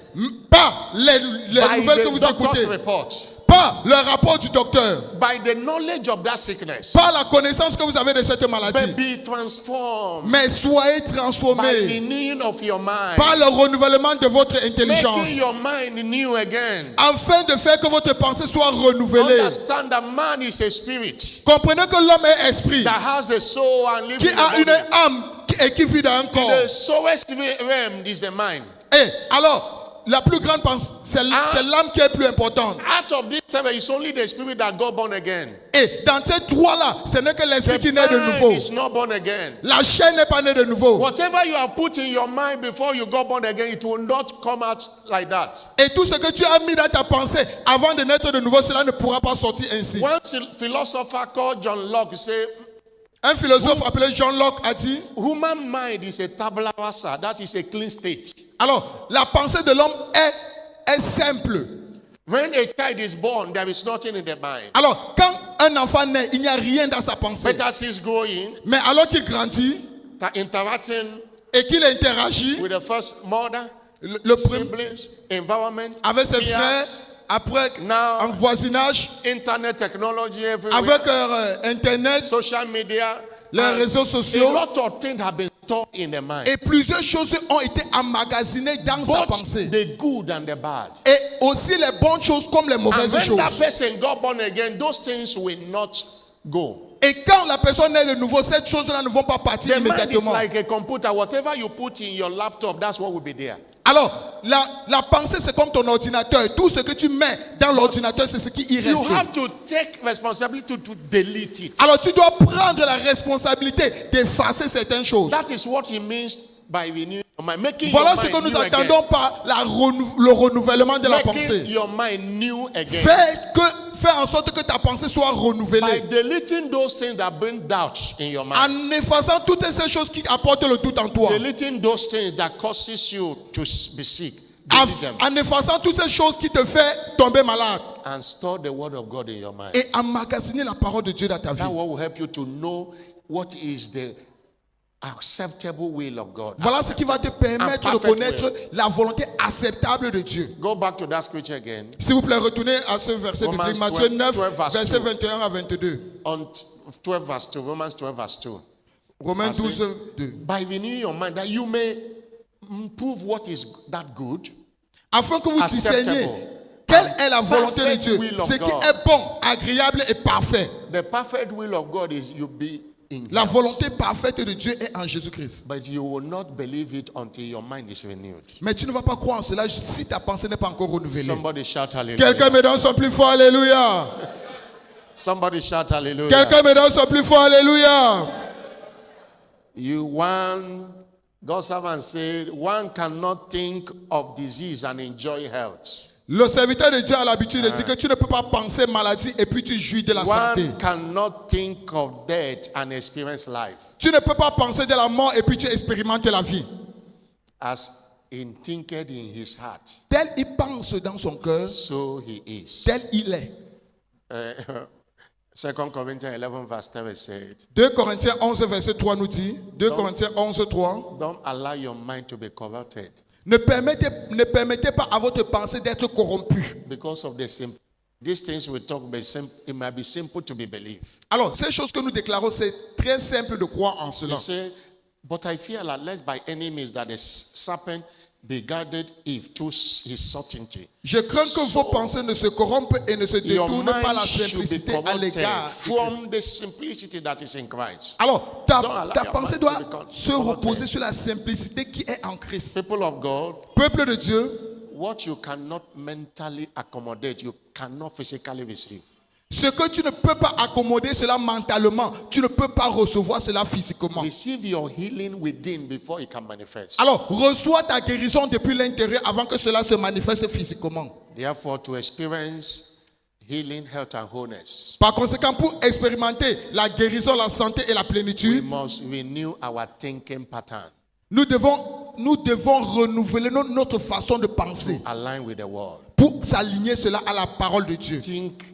Pas les by nouvelles que the vous doctor's écoutez. report, Pas le rapport du docteur. by the knowledge of that sickness, Pas la connaissance que vous avez de cette maladie. but be transformed Mais soyez by transformés renewing of your mind, par le renouvellement de votre intelligence. making your mind new again. Afin de faire que votre pensée soit renouvelée. Understand that man is a spirit Comprenez que l'homme est esprit. that has a soul and lives Qui in a a une body. âme et qui vit dans un corps. The soulest realm is the mind. Et alors, la plus grande pensée, c'est l'âme qui est plus importante. Out of this time, it's only the spirit that got born again. Et dans ces trois-là, ce n'est que l'esprit The qui naît de nouveau. mind is not born again. La chair n'est pas née de nouveau. Whatever you have put in your mind before you got born again, it will not come out like that. Et tout ce que tu as mis dans ta pensée avant de naître de nouveau, cela ne pourra pas sortir ainsi. One philosopher called John Locke said, Un philosophe appelé John Locke a dit, human mind is a tabula rasa, that is a clean state. alors, la pensée de l'homme est simple. When a child is born, there is nothing in the mind. Alors, quand un enfant naît, il n'y a rien dans sa pensée. But as he's growing, Mais alors qu'il grandit interacting et qu'il interagit with the first mother, le premier siblings, environment, avec ses peers, frères, après now en voisinage, internet technology everywhere, avec Internet, social media, les and réseaux a sociaux. lot of things have been stored in the mind. Et plusieurs choses ont été emmagasinées dans sa Both pensée. the good and the bad. Et aussi les bonnes choses comme les And mauvaises when that choses. person got born again, those things will not go. Et quand la personne naît de nouveau, ces choses-là ne vont pas partir The mind is immédiatement. like a computer. Whatever you put in your laptop, that's what will be there. Alors, la pensée, c'est comme ton ordinateur. Tout ce que tu mets dans l'ordinateur, c'est ce qui y You reste. have to take responsibility to delete it. Alors, tu dois prendre la responsabilité d'effacer certaines choses. That is what he means by renewing your mind. Making Voilà your ce que mind nous new attendons again. par le renouvellement de la Making pensée. your mind new again. Fais en sorte que ta pensée soit By renouvelée. deleting those things that bring doubt in your mind. En effaçant toutes ces choses qui apportent le doute en toi. Deleting those things that causes you to be sick. En, Delete them. en effaçant toutes ces choses qui te font tomber malade. And store the word of God in your mind. Et emmagasiner la parole de Dieu dans ta vie. That will help you to know what is the acceptable will of God. Voilà ce qui va te permettre de connaître la volonté acceptable de Dieu. Go back to that scripture again. S'il vous plaît, retournez à ce verset Romans biblique, Matthieu 12, 9, verse verset 2. 21 à 22. On 12 verse 2. Romans 12 verse 2. Romains Verset. 12, 2. By renewing your mind that you may prove what is that good. Afin que vous Acceptable. discerniez quelle est la volonté de Perfect Dieu, will of ce qui God. est bon, agréable et parfait. The perfect will of God is you be in La health. volonté parfaite de Dieu est en Jésus-Christ. But you will not believe it until your mind is renewed. Mais tu ne vas pas croire en cela si ta pensée n'est pas encore renouvelée. Somebody shout hallelujah. Quelqu'un me donne son plus fort Alléluia. Somebody shout hallelujah. Quelqu'un me donne son plus fort Alléluia. God's servant said, one cannot think of disease and enjoy health. Le serviteur de Dieu a l'habitude de dire que tu ne peux pas penser maladie et puis tu jouis de la santé. One cannot think of death and experience life. Tu ne peux pas penser de la mort et puis tu expérimentes la vie. As in thinketh in his heart, Tel il pense dans son cœur, so he is. tel il est. 2 Corinthians 11 verse 3 said, 2 Corinthiens 11 verset 3 nous dit, 2 Corinthiens 11 3, don't allow your mind to be corrupted ne permettez pas à votre pensée d'être corrompue. because of these things we talk about. It might be simple to be believed. Alors, ces choses que nous déclarons, c'est très simple de croire en He cela. said, but I fear that lest by any means that the serpent beguiled Eve through his subtlety. Je crains que vos pensées ne se corrompent et ne se Your détournent par mind la should be simplicité à corrupted l'égard de Christ. from the simplicity that is in Christ. Alors, Don't allow ta your pensée mind doit to become se corrupted. reposer sur la simplicité qui est en Christ. People of God, Peuple de Dieu, what you cannot mentally accommodate, you cannot physically receive. ce que tu ne peux pas accommoder cela mentalement, tu ne peux pas recevoir cela physiquement. Receive your healing within before it can manifest. Alors, reçois ta guérison depuis l'intérieur avant que cela se manifeste physiquement. Therefore, to experience healing, health, and wholeness, Par conséquent, pour expérimenter la guérison, la santé et la we plénitude, must renew our thinking pattern, nous devons renouveler notre façon de penser align with the word. pour s'aligner cela à la parole de Dieu. Think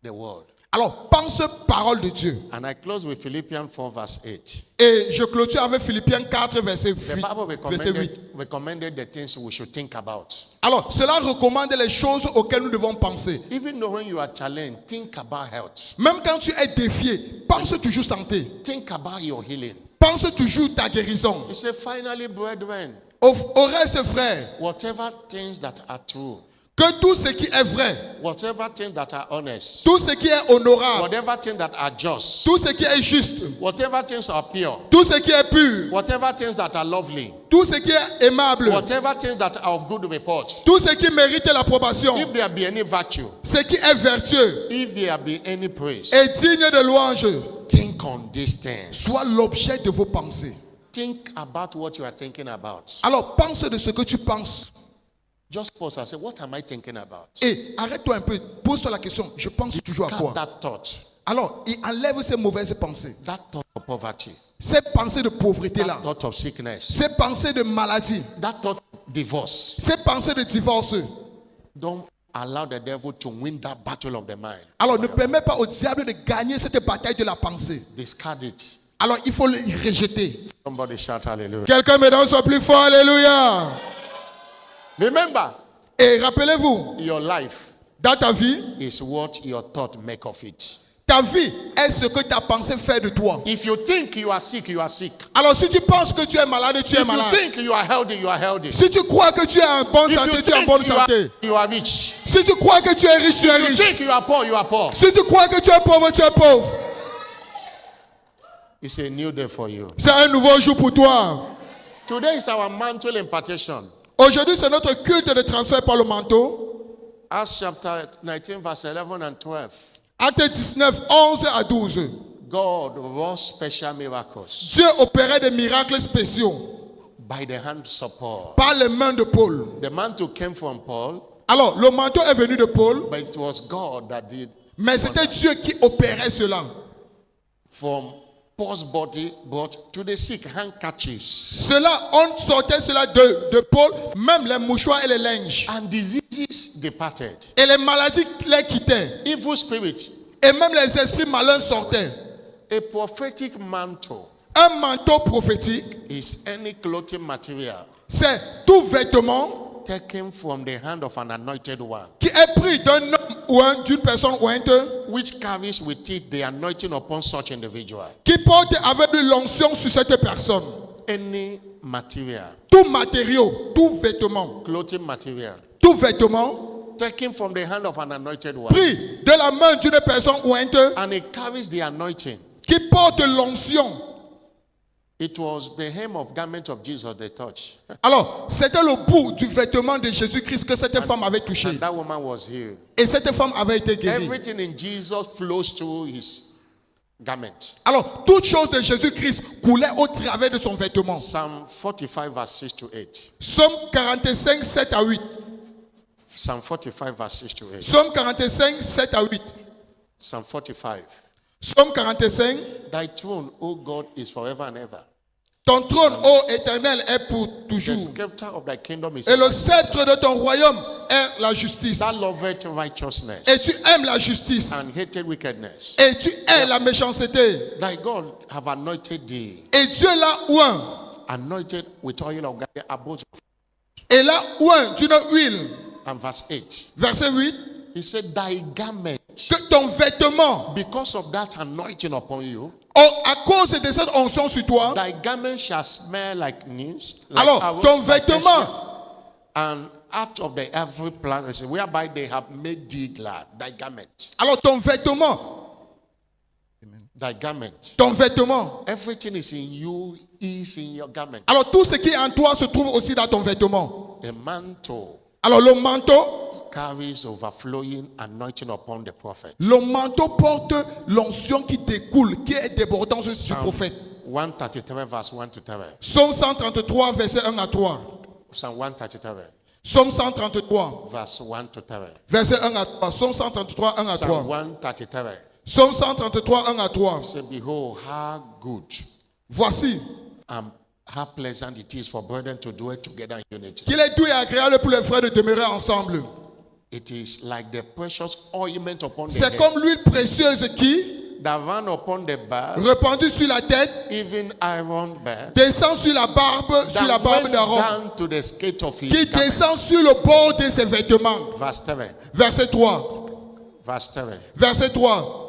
the word. Alors, pense parole de Dieu. And I close with Philippians 4 verse 8. Et je clôture avec Philippiens 4, verset The 8. Bible Verset 8. recommended the things we should think about. Alors, cela recommande les choses auxquelles nous devons penser. Even though when you are challenged, think about health. Même quand tu es défié, pense toujours santé. Think about your healing. Pense toujours ta guérison. He said, finally, brethren, Au reste, frère, whatever things that are true, que tout ce qui est vrai, whatever things that are honest, tout ce qui est honorable, whatever things that are just, tout ce qui est juste, whatever things are pure, tout ce qui est pur, whatever things that are lovely, tout ce qui est aimable, whatever things that are of good report, tout ce qui mérite l'approbation, if there be any virtue, ce qui est vertueux if there be any praise, et digne de louange, think on these things. soit l'objet de vos pensées. Think about what you are thinking about. Alors pense de ce que tu penses. Just pause and say, what am I thinking about? Et arrête-toi un peu, pose-toi la question, je pense toujours à Cut quoi? that thought. Alors, il enlève ces mauvaises pensées. That thought of poverty. Ces pensées de pauvreté-là. That thought of sickness. Ces pensées de maladie. That thought of divorce. Ces pensées de divorce. Don't allow the devil to win that battle of the mind. Alors, ne permets pas au diable de gagner cette bataille de la pensée. Discard it. Alors, il faut le rejeter. Somebody shout hallelujah. Quelqu'un me donne son plus fort, alléluia. Remember, Et rappelez-vous, your life dans ta vie, is what your thought make of it. ta vie est ce que ta pensée fait de toi. If you think you are sick, you are sick. Alors, si tu penses que tu es malade, tu es If you malade. think you are healthy, you are healthy. Si tu crois que tu es en bonne If santé, you tu es en think bonne santé. you are rich. Si tu crois que tu es riche, tu es If you riche. think you are poor, you are poor. Si tu crois que tu es pauvre, tu es pauvre. It's a new day for you. C'est un nouveau jour pour toi. Today is our mantle impartation. Aujourd'hui, c'est notre culte de transfert par le manteau. Acts chapter 19, verse 11 and 12. Acte 19, 11 à 12. God wrought special miracles Dieu opérait des miracles spéciaux by the hands of Paul. par les mains de Paul. The mantle came from Paul, Alors, le manteau est venu de Paul, but it was God that did. mais c'était Dieu qui opérait cela. From Paul's body brought to the sick handkerchiefs, Cela, on sortait cela de Paul, même les mouchoirs et les linges. and diseases departed. Et les maladies les quittaient. Evil spirit, Et même les esprits malins sortaient. a prophetic mantle Un manteau prophétique, is any clothing material c'est tout vêtement taken from the hand of an anointed one, qui est pris d'un homme ou d'une personne ointe, which carries with it the anointing upon such individual. qui porte avec lui l'onction sur cette personne. Any material, Tout matériau, tout vêtement, clothing material, tout vêtement taken from the hand of an anointed one, pris de la main d'une personne ointe and it carries the anointing. qui porte l'onction. It was the hem of garment of Jesus they touched, Alors, c'était le bout du vêtement de Jésus-Christ que cette femme avait touché. and that woman was healed. Et cette femme avait été guérie. Everything in Jesus flows through his garment. Alors, toute chose de Jésus-Christ coulait au travers de son vêtement. Psalm 45, verse 6 to 8. Psaume 45, 7 à 8. Psalm 45, verse 6 to 8. Psaume 45, 7 à 8. Psalm 45. Psaume 45. Thy throne, O God, is forever and ever. Ton trône, ô Éternel, est pour The toujours. scepter of thy kingdom is Et le sceptre de ton royaume est la justice. that loveth righteousness Et tu aimes la justice. and hated wickedness. Et tu hais la méchanceté. Thy God have anointed thee, Et Dieu l'a oint. anointed with oil of Gilead above. Et l'a oint d'une huile. And verse 8. Verset 8. He said, thy garment, Que ton vêtement, because of that anointing upon you, à cause de cette onction sur toi, thy garment shall smell like news. Like alors arrows, ton like vêtement, and out of the every plant, whereby they have made thee glad. Thy garment. alors ton vêtement, Thy garment. ton vêtement. Everything is in you, is in your garment. Alors tout ce qui est en toi se trouve aussi dans ton vêtement. The mantle Alors le manteau, carries overflowing anointing upon the prophet. le manteau porte l'onction qui découle, qui est débordante du Psalm prophète. 133 verse 1 to 3. Psaume 133, verset 1 à 3. Psalm 133 Psaume 133, verse 1 to 3. verset 1 à 3. Psaume 133, 1 à Psalm 3. 133. Psaume 133, 1 à 3. Say, behold, how good Voici and how pleasant it is for brethren to dwell together in unity. qu'il est doux et agréable pour les frères de demeurer ensemble. It is like the precious ointment upon the C'est head comme l'huile précieuse qui, that ran upon the back, répandue sur la tête, even Aaron bear, descend sur la barbe that went d'Aaron, down to the skate of his qui garment. descend sur le bord de ses vêtements. Verse 3. Verset 3. Verse 3. Verset 3.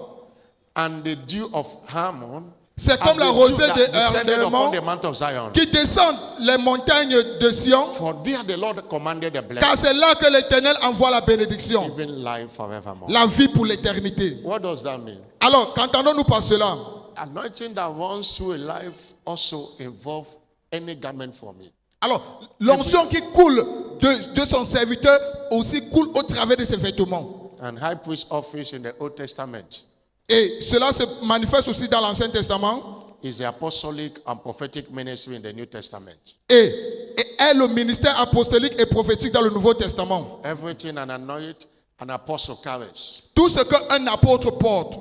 And the dew of Harmon, C'est as comme la the rosée dew that descended upon d'Hermon the mount of Zion. qui descend les montagnes de Sion, For there the Lord commanded the car blessing, c'est là que l'Éternel envoie la bénédiction, even life forevermore. la vie pour l'éternité. What does that mean? Alors, qu'entendons-nous par cela? Anointing that runs through a life also involve any garment for me. Alors, l'onction qui coule de son serviteur aussi coule au travers de ses vêtements. And high priest office in the Old Testament Et cela se manifeste aussi dans l'Ancien Testament is the apostolic and prophetic ministry in the New Testament. et est le ministère apostolique et prophétique dans le Nouveau Testament. Everything an apostle carries Tout ce qu'un apôtre porte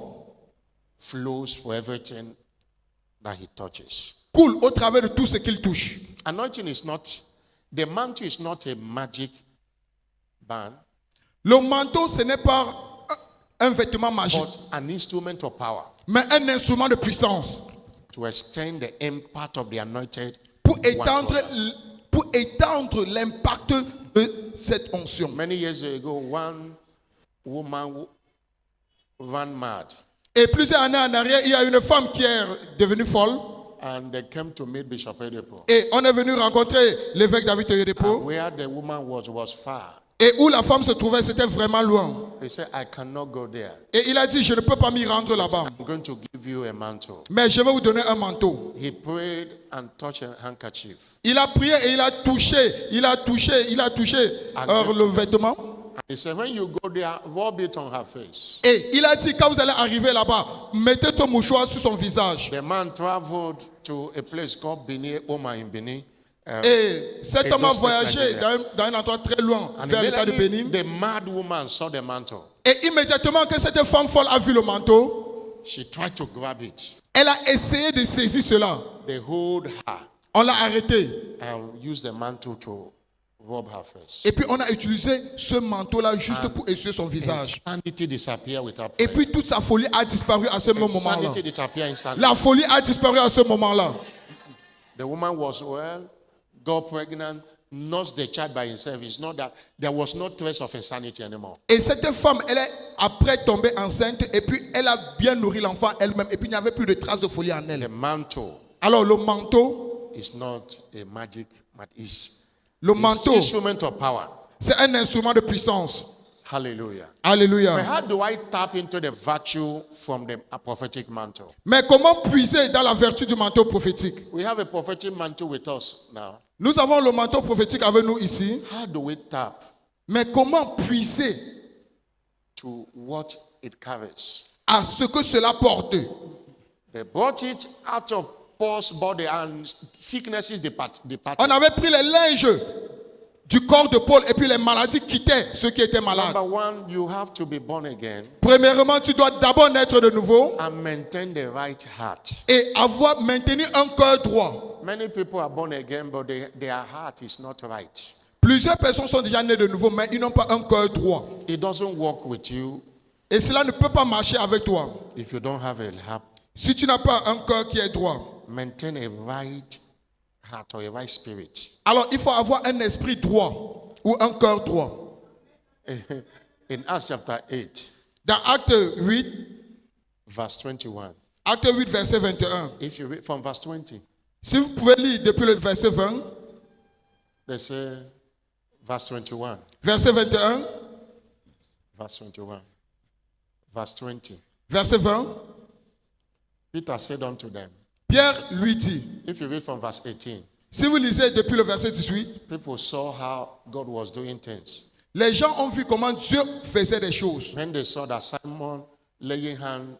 flows for everything that he touches. coule au travers de tout ce qu'il touche. Anointing is not, the mantle is not a magic band, Le manteau, ce n'est pas un vêtement magique, but an instrument of power mais un instrument de puissance to extend the impact of the anointed pour one to étendre, others. pour étendre l'impact de cette onction. Many years ago, one woman ran mad, Et plusieurs années en arrière, il y a une femme qui est devenue folle and they came to meet Bishop Oyedepo. et on est venu rencontrer l'évêque David Oyedepo. Where the woman was far. Et où la femme se trouvait, c'était vraiment loin. He said, I cannot go there. Et il a dit, je ne peux pas m'y rendre là-bas. I'm going to give give you a mantle. Mais je vais vous donner un manteau. He prayed and touched a handkerchief. Il a prié et il a touché le vêtement. He said, when you go there, rub it on her face. Et il a dit, quand vous allez arriver là-bas, mettez ton mouchoir sur son visage. The man traveled to a place called Bini, Oma in Bini. Et cet homme a Edo State, voyagé Nigeria. dans un endroit très loin, And vers l'état de immediately, Bénin. the mad woman saw the mantle. Et immédiatement que cette femme folle a vu le manteau, She tried to grab it. elle a essayé de saisir cela. They hold her On l'a arrêtée. and used the mantle to rub her face. Et puis on a utilisé ce manteau-là juste pour essuyer son And visage. sanity disappeared with her Et prayer. puis toute sa folie a disparu à ce And moment-là. sanity disappeared instantly. La folie a disparu à ce moment-là. The woman was well, got pregnant, nursed the child by himself. It's not that there was no trace of insanity anymore. Et cette femme, elle est après tombée enceinte et puis elle a bien nourri l'enfant elle-même. Et puis il n'y avait plus de traces de folie en The elle. mantle Alors le manteau, is not a magic, but it's le an manteau, instrument of power. c'est un instrument de puissance. Hallelujah. But Alléluia. how do I tap into the virtue from the prophetic mantle? Mais comment puiser dans la vertu du manteau prophétique? We have a prophetic mantle with us now. Nous avons le manteau prophétique avec nous ici. How do we tap Mais comment puiser to what it carries? à ce que cela porte? They brought it out of Paul's body and sicknesses departed. On avait pris les linges du corps de Paul et puis les maladies quittaient ceux qui étaient malades. Number one, you have to be born again Premièrement, tu dois d'abord naître de nouveau and maintain the right heart. et avoir maintenu un cœur droit. Many people are born again, but their heart is not right. Plusieurs personnes sont déjà nées de nouveau, mais ils n'ont pas un cœur droit. It doesn't work with you Et cela ne peut pas marcher avec toi. if you don't have a heart. Si tu n'as pas un cœur qui est droit. Maintain a right heart or a right spirit. Alors, il faut avoir un esprit droit ou un cœur droit. In Acts chapter 8, Dans Acte 8, verse 21. Acte 8, verset 21. If you read from verse 20, Si vous pouvez lire depuis le verset 20, they say, verse 21, verset 21, verse 21, verse 20. verset 20, Peter said unto them, Pierre lui dit, if you read from verse 18, si vous lisez depuis le verset 18, people saw how God was doing things. les gens ont vu comment Dieu faisait des choses. When they saw that Simon laying hand,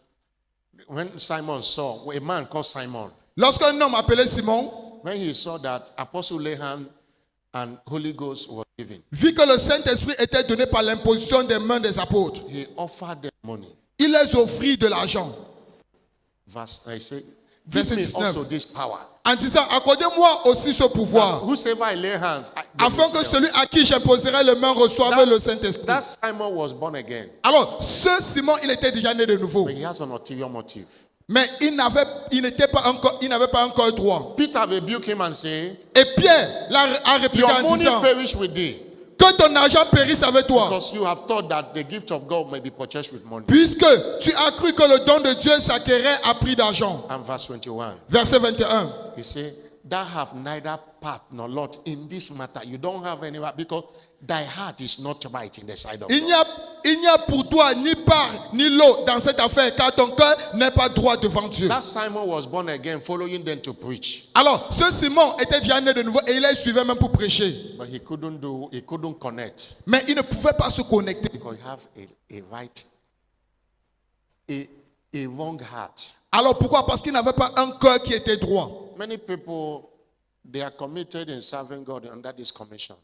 when Simon saw, a man called Simon, Lorsqu'un homme appelé Simon when he saw that apostle lay hand and Holy Ghost was given, vit que le Saint-Esprit était donné par l'imposition des mains des apôtres, he offered them money. il les offrit de l'argent. Verse, I say, Verset give me 19. also this power. En disant, accordez-moi aussi ce pouvoir, Whosoever I lay hands, afin que celui à qui j'imposerai les mains reçoive le Saint-Esprit. that Simon was born again, Alors, ce Simon, il était déjà né de nouveau. but he has an ulterior motive. Mais il n'avait pas un cœur droit. Peter rebuked him and said, Et Pierre a répliqué your en money disant, perish with thee, que ton argent périsse avec toi. because you have thought that the gift of God may be purchased with money. Puisque tu as cru que le don de Dieu s'acquérait à prix d'argent. And verse 21, Verset 21. he said, thou have neither part nor lot in this matter. You don't have any right because thy heart is not right in the sight of Il God. n'y a pour toi ni part ni lot dans cette affaire, car ton cœur n'est pas droit devant Dieu. That Simon was born again, following them to preach. Alors, ce Simon était déjà né de nouveau et il les suivait même pour prêcher. But he couldn't connect Mais il ne pouvait pas se connecter. because he have a wrong heart. Alors pourquoi? Parce qu'il n'avait pas un cœur qui était droit. Many people, they are committed in serving God under this commission.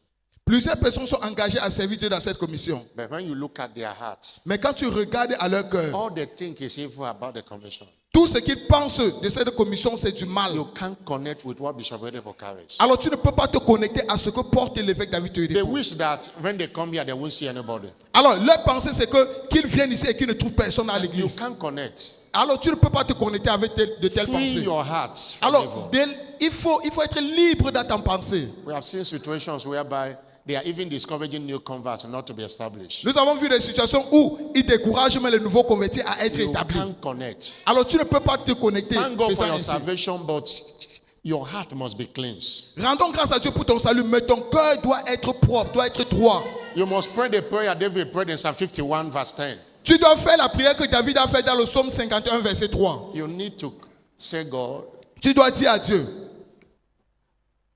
Plusieurs personnes sont engagées à servir Dieu dans cette commission. But when you look at their heart, Mais quand tu regardes à leur cœur, all they think is evil about the commission. tout ce qu'ils pensent de cette commission, c'est du mal. You can't connect with what Bishop Oyedepo carries. Alors tu ne peux pas te connecter à ce que porte l'évêque David They Oyedepo. wish that when they come here, they won't see anybody. Alors leur pensée, c'est qu'ils viennent ici et qu'ils ne trouvent personne à You l'église. can't connect. Alors tu ne peux pas te connecter avec de telles Free pensées. your heart from Alors evil. il faut être libre dans ta pensée. We have seen situations whereby they are even discouraging new converts not to be established. Nous avons vu des situations où ils découragent même les nouveaux convertis à être You établis. can't connect. Alors tu ne peux pas te connecter. Thank God for faisant your ainsi. salvation, but your heart must be cleansed. Rendons grâce à Dieu pour ton salut, mais ton cœur doit être propre, doit être droit. You must pray the prayer David prayed in Psalm 51 verse 10. Tu dois faire la prière que David a faite dans le psaume 51, verset 3. You need to say, God, Tu dois dire à Dieu,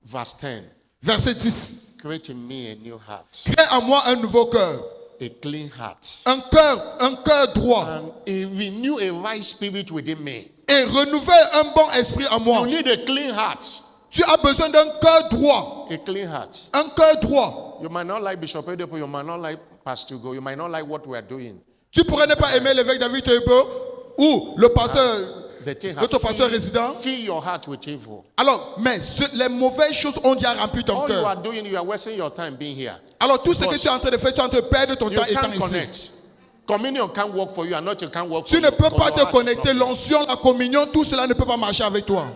verse 10, verset 10, create in me a new heart, crée en moi un nouveau cœur, a clean heart, un cœur droit, and renew a right spirit within me. et renouvelle un bon esprit en You moi. need a clean heart. Tu as besoin d'un cœur droit, A clean heart. un cœur droit. You might not like Bishop Edepo, you might not like Pastor Go, you might not like what we are doing. Tu pourrais ne pas aimer l'évêque David Toyebo ou le pasteur, The thing has notre pasteur résident. fill your heart with evil. Alors, mais les mauvaises choses ont déjà rempli ton All you cœur. are doing, you are wasting your time being here. Alors, tout ce que Because tu es en train de faire, tu es en train de perdre ton You temps étant can't ici. connect. Communion can't work for you, and not you can't work for Tu you. ne peux because pas your te heart is connecter. broken. L'onction, la communion, tout cela ne peut pas marcher avec toi.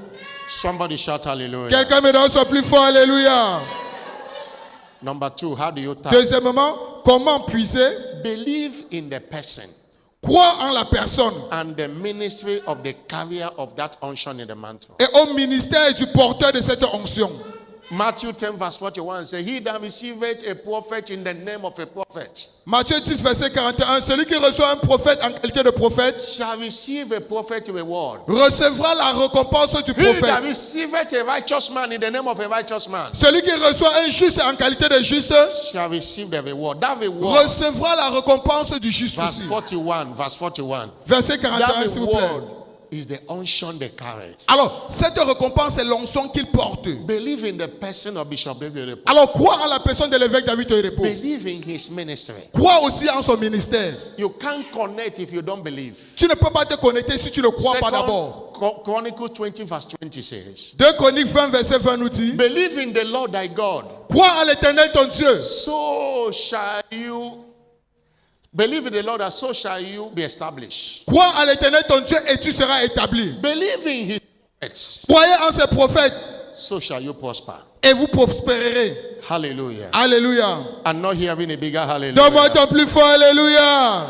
Somebody shout hallelujah. Quelqu'un me donne son plus fort, alléluia. Number 2, how do you tap? Deuxièmement, comment puiser? Believe in the person Croire en la personne and the ministry of the carrier of that unction in the mantle. et au ministère du porteur de cette onction. Matthew 10 verse 41 says, He that receiveth a prophet in the name of a prophet Matthieu 10, verset 41. Celui qui reçoit un prophète en qualité de prophète shall receive a prophet reward. recevra la récompense du He that prophète. receiveth a righteous man in the name of a righteous man Celui qui reçoit un juste en qualité de juste shall receive the reward. That reward, recevra la récompense du juste verse aussi. 41, verse 41. Verset That 41, s'il vous plaît. reward is the unction they carried. Alors, cette récompense est l'onction qu'il porte. Believe in the person of Bishop David Oyedepo. Alors, crois en la personne de l'évêque David Oyedepo. Believe in his ministry. Crois aussi en son ministère. You can't connect if you don't believe. Tu ne peux pas te connecter si tu ne crois pas d'abord. Chronicles 20 verse 20 says, 2 Chroniques 20, verset 20 nous dit, Believe in the Lord thy God, crois en l'Éternel ton Dieu. so shall you believe in the Lord, and so shall you be established. Crois en l'Éternel ton Dieu et tu seras établi. Believe in his prophets, Croyez en ses prophètes so shall you prosper. et vous prospérerez. Hallelujah. Alléluia. I'm not hearing a bigger Donne-moi hallelujah. ton plus fort, alléluia.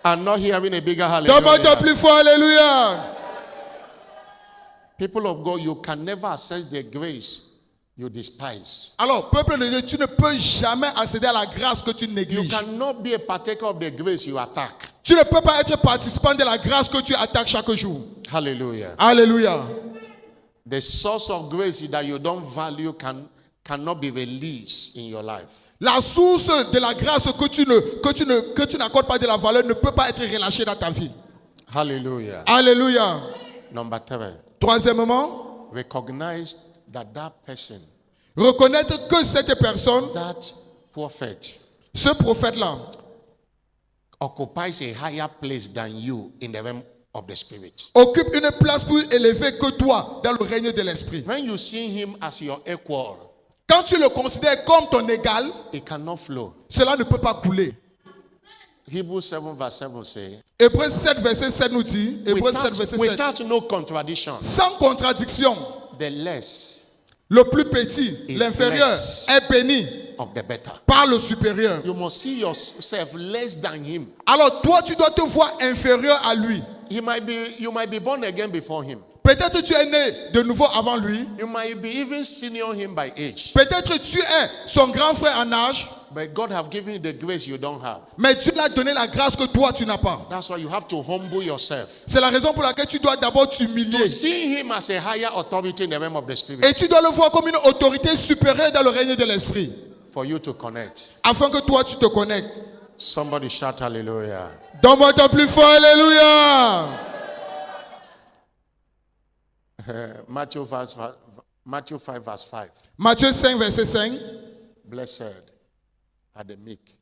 I'm not hearing a bigger Donne-moi ton hallelujah. plus fort, alléluia. People of God, you can never access the grace you despise. Alors, peuple de Dieu, tu ne peux jamais accéder à la grâce que tu You négliges. cannot be a partaker of the grace you attack. Tu ne peux pas être participant de la grâce que tu attaques chaque jour. Hallelujah. Alléluia. The source of grace that you don't value cannot be released in your life. La source de la grâce que tu n'accordes pas de la valeur ne peut pas être relâchée dans ta vie. Hallelujah. Alléluia. Number 3, Troisièmement, recognize that that person, reconnaître que cette personne, that prophet, ce prophète-là, occupies a higher place than you in the realm of the spirit. occupe une place plus élevée que toi dans le règne de l'esprit. When you see him as your equal, Quand tu le considères comme ton égal, it cannot flow. cela ne peut pas couler. Hebrews 7 verse 7 say, Hébreux 7, verset 7 nous dit, Hébreux 7, verset 7, without no contradiction, sans contradiction, the less le plus petit, Is l'inférieur, blessed. est béni of the better. par le supérieur. You must see yourself less than him. Alors toi, tu dois te voir inférieur à lui. You might be born again before him. Peut-être tu es né de nouveau avant lui. You might be even senior him by age. Peut-être tu es son grand frère en âge. But God have given you the grace you don't have. Mais Dieu l'a donné la grâce que toi, tu n'as pas. That's why you have to humble yourself. C'est la raison pour laquelle tu dois d'abord To t'humilier. see him as a higher authority in the realm of the spirit. Et tu dois le voir comme une autorité supérieure dans le règne de l'esprit. For you to connect. Afin que toi, tu te connectes. Somebody shout hallelujah. Donne-moi ton plus fort, alléluia. Matthew 5 verse 5. Matthieu 5, verset 5. Blessed are the meek.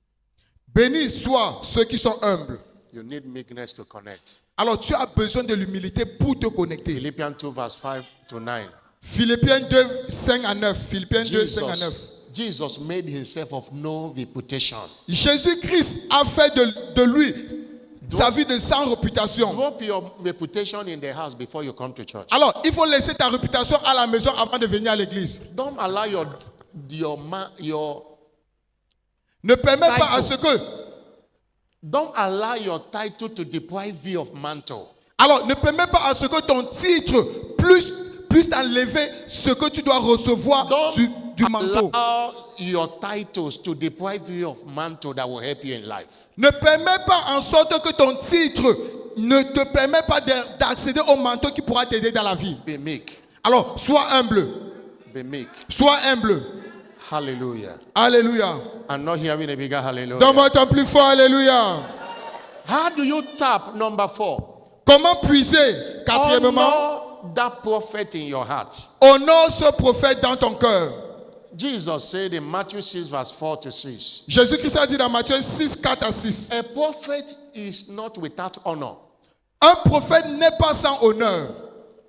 Bénis soient ceux qui sont humbles. You need meekness to connect. Alors tu as besoin de l'humilité pour te connecter. Philippians 2 verse 5 to 9. Philippiens 2, 5 à 9. Philippiens 2, 5 à 9. Jesus made himself of no reputation. Jésus-Christ a fait de lui sa vie de sans réputation. Drop your reputation in the house before you come to church. Alors, il faut laisser ta réputation à la maison avant de venir à l'église. Don't allow your Ne permets pas à ce que... don't allow your title to deprive you of mantle. Alors, ne permets pas à ce que ton titre plus t'enlever ce que tu dois recevoir du manteau. allow your titles to deprive you of mantle that will help you in life. Ne permets pas en sorte que ton titre ne te permet pas d'accéder au manteau qui pourra t'aider dans la vie. Be meek. Alors, sois humble. Be meek. Sois humble. Hallelujah. Alléluia. I'm not hearing a bigger hallelujah. Donne-moi ton plus fort Alléluia. How do you tap number 4? Comment puiser? Quatrièmement, Honor that prophet in your heart. honore ce prophète dans ton cœur. Jesus said in Matthew 6 verse 4 to 6. Jésus-Christ a dit dans Matthieu 6, 4 à 6. A prophet is not without honor. Un prophète n'est pas sans honneur.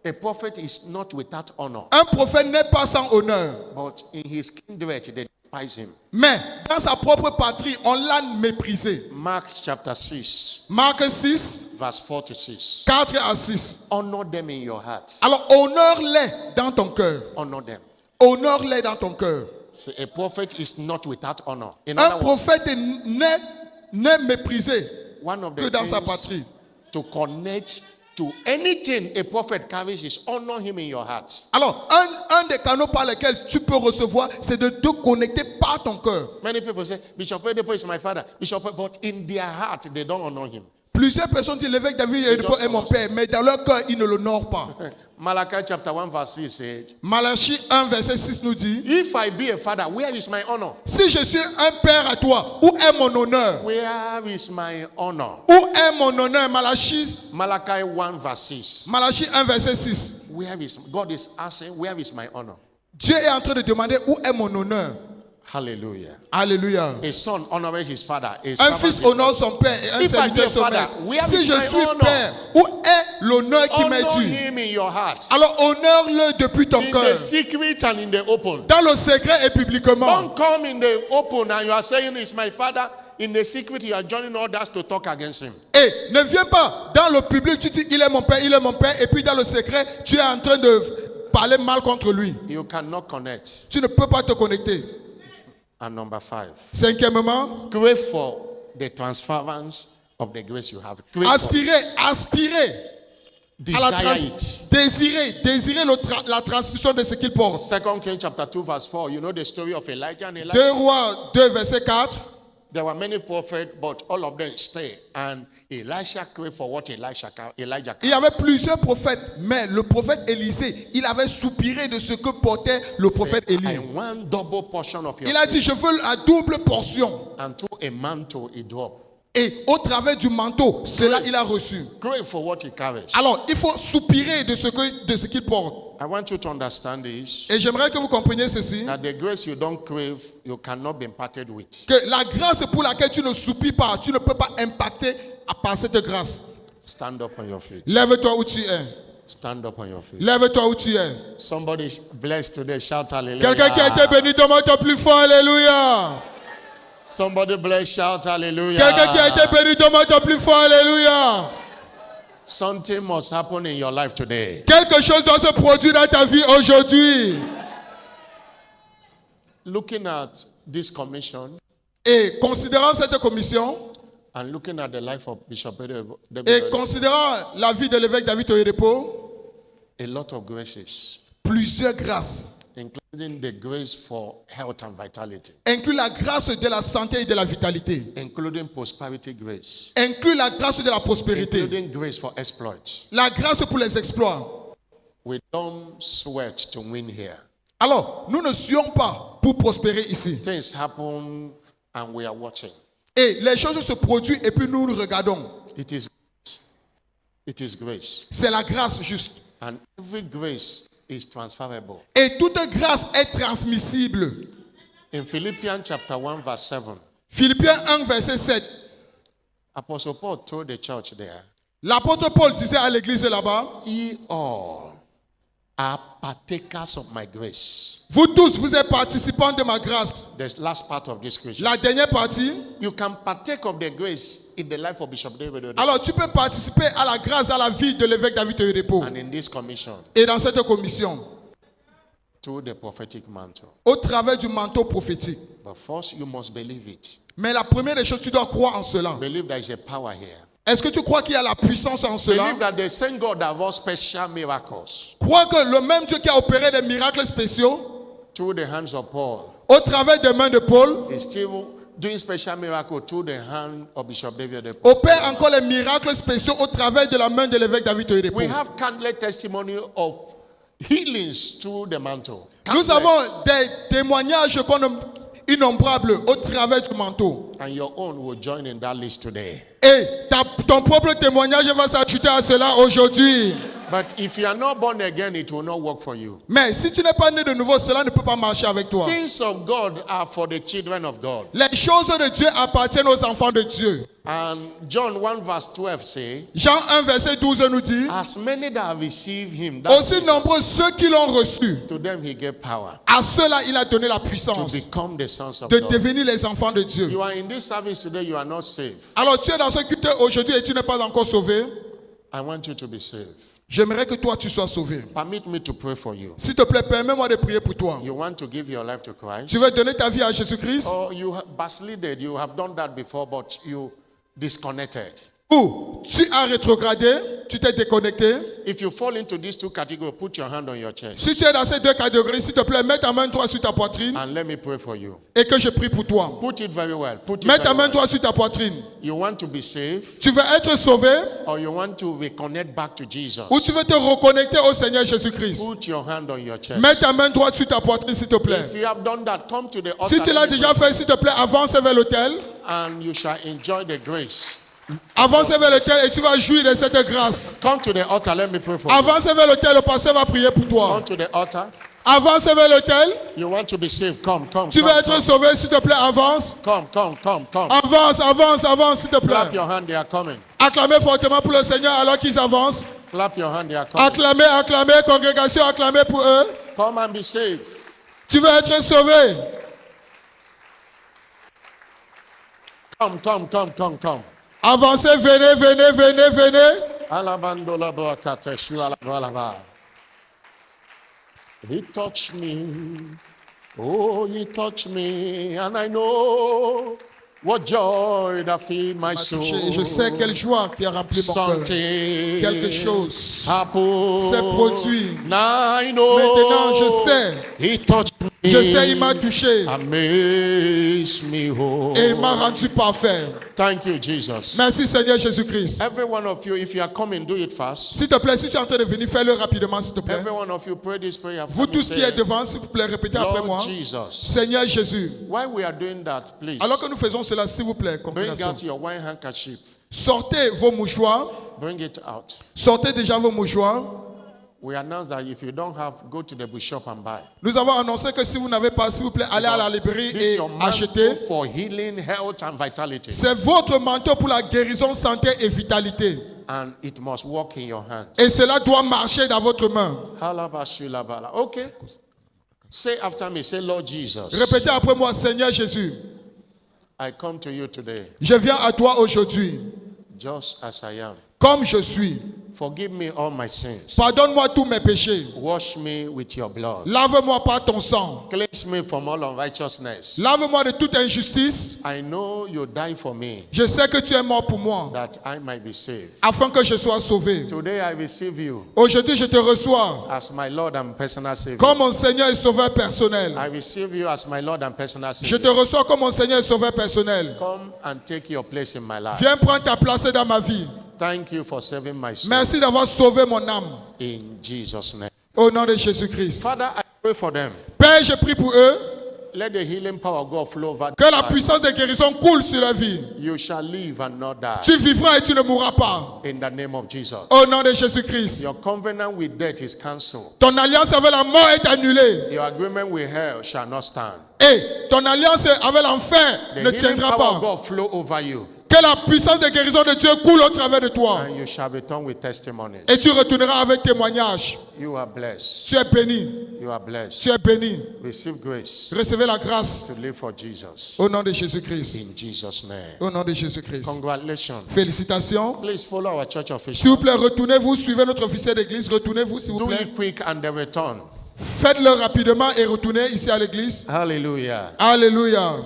A prophet is not without honor. Un prophète n'est pas sans honneur. But in his kindred, they despise him. Mais dans sa propre patrie, on l'a méprisé. Mark chapter 6, Marc 6, verse 4 to 6. 4 à 6. Honor them in your heart. Alors honore-les dans ton cœur. Honor them. Honore-les dans ton cœur. So a prophet is not without honor. In Un other words, prophète n'est méprisé one of que the dans sa things patrie. to connect to anything a prophet carries is honor him in your heart. Alors, un des canaux par lesquels tu peux recevoir, c'est de te connecter par ton cœur. Many people say, Bishop Oyedepo is my father. Bishop, but in their heart, they don't honor him. Plusieurs personnes disent l'évêque David Oyedepo est mon père, mais dans leur cœur, ils ne l'honorent pas. Malachi chapter 1 verse 6 said, Malachie 1, verset 6 nous dit, if I be a father, where is my honor? si je suis un père à toi, où est mon honneur? Where is my honor? Où est mon honneur? Malachi 1 verse 6. 1, verset 6. Where is God is asking, where is my honor? Dieu est en train de demander où est mon honneur. Hallelujah. Alléluia. A son honors his father. A Un servant fils his honore master. son père et un If I be a serviteur son father, maître. where Si is je my suis honor? père, où est l'honneur qui m'est Honor dû? him in your heart. Alors honore-le depuis ton In cœur, the secret and in the open. dans le secret et publiquement. Don't come in the open and you are saying it's my father. In the secret, you are joining others to talk against him. Et ne viens pas dans le public, tu dis il est mon père, et puis dans le secret, tu es en train de parler mal contre lui. You cannot connect. Tu ne peux pas te connecter. And number 5, Cinquièmement, pray for the transference of the grace you have. Pray for it. aspirer à la Desire it. désirer la transmission de ce qu'il porte. 2 Kings chapter 2 verse 4. You know the story of Elijah and 2 Elijah. Rois 2, verset 4. There were many prophets, but all of them stayed. And Elisha prayed for what Elijah Il y avait plusieurs prophètes, mais le prophète Élisée, il avait soupiré de ce que portait le prophète I Élie. want double portion of your Il a dit, je veux la double portion. and through a mantle he dropped. Et au travers du manteau, cela il a reçu. Pray for what he carries. Alors, il faut soupirer de ce qu'il porte. I want you to understand this. Et j'aimerais que vous compreniez ceci, That the grace you don't crave, you cannot be imparted with. que la grâce pour laquelle tu ne soupires pas, tu ne peux pas impacter par cette grâce. Stand up on your feet. Lève-toi où tu es. Stand up on your feet. Lève-toi où tu es. Somebody is blessed today. Shout hallelujah. Quelqu'un qui a été béni, demande ton plus fort, alléluia. Somebody blessed. Shout hallelujah. Quelqu'un qui a été béni, demande ton plus fort, alléluia. Something must happen in your life today. Quelque chose doit se produire dans ta vie aujourd'hui. Looking at this commission Et considérant cette commission, and looking at the life of Bishop et David, considérant la vie de l'évêque David Oyedepo, a lot of graces, plusieurs grâces, including the grace for health and vitality, inclut la grâce de la santé et de la vitalité, including prosperity grace, inclut la grâce de la prospérité, including grace for exploits. la grâce pour les exploits. We don't sweat to win here. Alors, nous ne suons pas pour prospérer ici. Things happen and we are watching. Et les choses se produisent et puis nous regardons. It is grace. C'est la grâce juste. And every grace is transferable. Et toute grâce est transmissible. In Philippians chapter 1 verse 7, Philippiens 1, verset 7. Apostle Paul told the church there, L'apôtre Paul disait à l'église là-bas, ye all are partakers of my grace. vous tous, vous êtes participants de ma grâce. The last part of this scripture. La dernière partie, You can partake of the grace in the life of Bishop David Oyedepo alors tu peux participer à la grâce dans la vie de l'évêque David Oyedepo and in this commission et dans cette commission, through the prophetic mantle. au travers du manteau prophétique. But first, you must believe it. Mais la première des choses, tu dois croire en cela. Believe there is a power here. Est-ce que tu crois qu'il y a la puissance en cela? Believe that the same God that works special miracles Crois que le même Dieu qui a opéré des miracles spéciaux through the hands of Paul, au travers des mains de Paul, is still doing special miracle through the hand of Bishop David Oyedepo. opère encore les miracles spéciaux au travers de la main de l'évêque David Oyedepo. We have countless testimony of healings through the mantle. Nous Countless. avons des témoignages innombrables au travers du manteau. And your own will join in that list today. Et ton propre témoignage va s'ajouter à cela aujourd'hui. But if you are not born again, it will not work for you. Mais si tu n'es pas né de nouveau, cela ne peut pas marcher avec toi. Things of God are for the children of God. Les choses de Dieu appartiennent aux enfants de Dieu. And John 1 verse 12 say, Jean 1 verset 12 nous dit, as many that have received him, that aussi nombreux ceux qui l'ont reçu, to them he gave power à ceux-là il a donné la to puissance become the sons of de God. devenir les enfants de Dieu. You are in this service today, you are not saved. Alors tu es dans ce culte aujourd'hui et tu n'es pas encore sauvé. I want you to be saved. J'aimerais que toi tu sois sauvé. Permit me to pray for you. S'il te plaît, permets-moi de prier pour toi. You want to give your life to Christ? Tu veux donner ta vie à Jésus-Christ? Or you have backslided, you have done that before, but you disconnected. Ou tu as rétrogradé, tu t'es déconnecté. If you fall into these two categories, put your hand on your chest Si tu es dans ces deux catégories, s'il te plaît, mets ta main toi sur ta poitrine and let me pray for you. et que je prie pour toi. Put it very well. Put it Mets ta very main well. toi sur ta poitrine. You want to be saved, Tu veux être sauvé or you want to reconnect back to Jesus? ou tu veux te reconnecter au Seigneur Jésus-Christ. Put your hand on your chest. Mets ta main droite sur ta poitrine, s'il te plaît. If you have done that, come to the altar Si tu l'as déjà fait, s'il te plaît, avance vers l'autel. and you shall enjoy the grace. Avance vers l'autel et tu vas jouir de cette grâce. Come to the altar, let me pray for you. Avance vers l'autel, le pasteur va prier pour toi. Come to the altar. Avance vers l'autel. You want to be saved? Come. Tu veux être sauvé, s'il te plaît, avance. Come. Avance, s'il te Clap plaît. your hand, they are coming. Acclamez fortement pour le Seigneur alors qu'ils avancent. Clap your hand, they are coming. Acclamez, congrégation, acclamez pour eux. Come and be saved. Tu veux être sauvé. Come. Avancez, venez. Alabandola boakate, shualabalaba. He touched me. Oh, he touched me. And I know what joy that filled my soul. Et je sais quelle joie qui a rempli mon cœur. Something Quelque chose happened. s'est produit. Now I know. Maintenant, je sais. He touched me. Je sais, il m'a touché. Amaze me whole. Et il m'a rendu parfait. Thank you, Jesus. Merci Seigneur Jésus-Christ. Every one of you, if you are coming, do it fast. S'il te plaît, si tu es en train de venir, fais-le rapidement, s'il te plaît. Every one of you, pray this prayer. Vous tous qui êtes devant, s'il vous plaît, répétez après moi. Lord Jesus. Seigneur Jésus. While we are doing that, please Alors que nous faisons cela, s'il vous plaît, bring congrégation. out your white handkerchief. Sortez vos mouchoirs. Bring it out. Sortez déjà vos mouchoirs. We announce that if you don't have, go to the bookshop and buy. Nous avons annoncé que si vous n'avez pas, s'il vous plaît, allez à la librairie This is et your mantle achetez. for healing, health, and vitality. C'est votre manteau pour la guérison, santé et vitalité. And it must work in your hand. Et cela doit marcher dans votre main. Halabashilabala. Okay. Say after me. Say, Lord Jesus, Répétez après moi, Seigneur Jésus. I come to you today Je viens à toi aujourd'hui, just as I am. comme je suis. Forgive me all my sins. Pardonne-moi tous mes péchés. Wash me with your blood. Lave-moi par ton sang. Cleanse me from all unrighteousness. Lave-moi de toute injustice. I know you died for me Je sais que tu es mort pour moi, that I might be saved. afin que je sois sauvé. Today I receive you Aujourd'hui, je te reçois as my Lord and personal Savior. comme mon Seigneur et Sauveur personnel. I receive you as my Lord and personal Je Savior. te reçois comme mon Seigneur et Sauveur personnel. Come and take your place in my life. Viens prendre ta place dans ma vie. Thank you for saving my soul. Merci d'avoir sauvé mon âme. In Jesus' name. Au nom de Jésus-Christ. Father, I pray for them. Père, je prie pour eux. Let the healing power of God flow over Que la them. puissance de guérison coule sur leur vie. You shall live and not die. Tu vivras et tu ne mourras pas. In the name of Jesus. Au nom de Jésus-Christ. Your covenant with death is cancelled. Ton alliance avec la mort est annulée. Your agreement with hell shall not stand. Et ton alliance avec l'enfer The ne healing tiendra power of pas. God flow over you. Que la puissance de guérison de Dieu coule au travers de toi. And you shall return with testimonies. Et tu retourneras avec témoignage. You are blessed. Tu es béni. You are blessed. Tu es béni. Receive grace Recevez la grâce to live for Jesus. au nom de Jésus-Christ. In Jesus' name. Au nom de Jésus-Christ. Congratulations. Félicitations. Please follow our church S'il official. vous plaît, retournez-vous, suivez notre officier d'église. Retournez-vous, s'il vous Do plaît. it quick and then return. Faites-le rapidement et retournez ici à l'église. Hallelujah. Alléluia.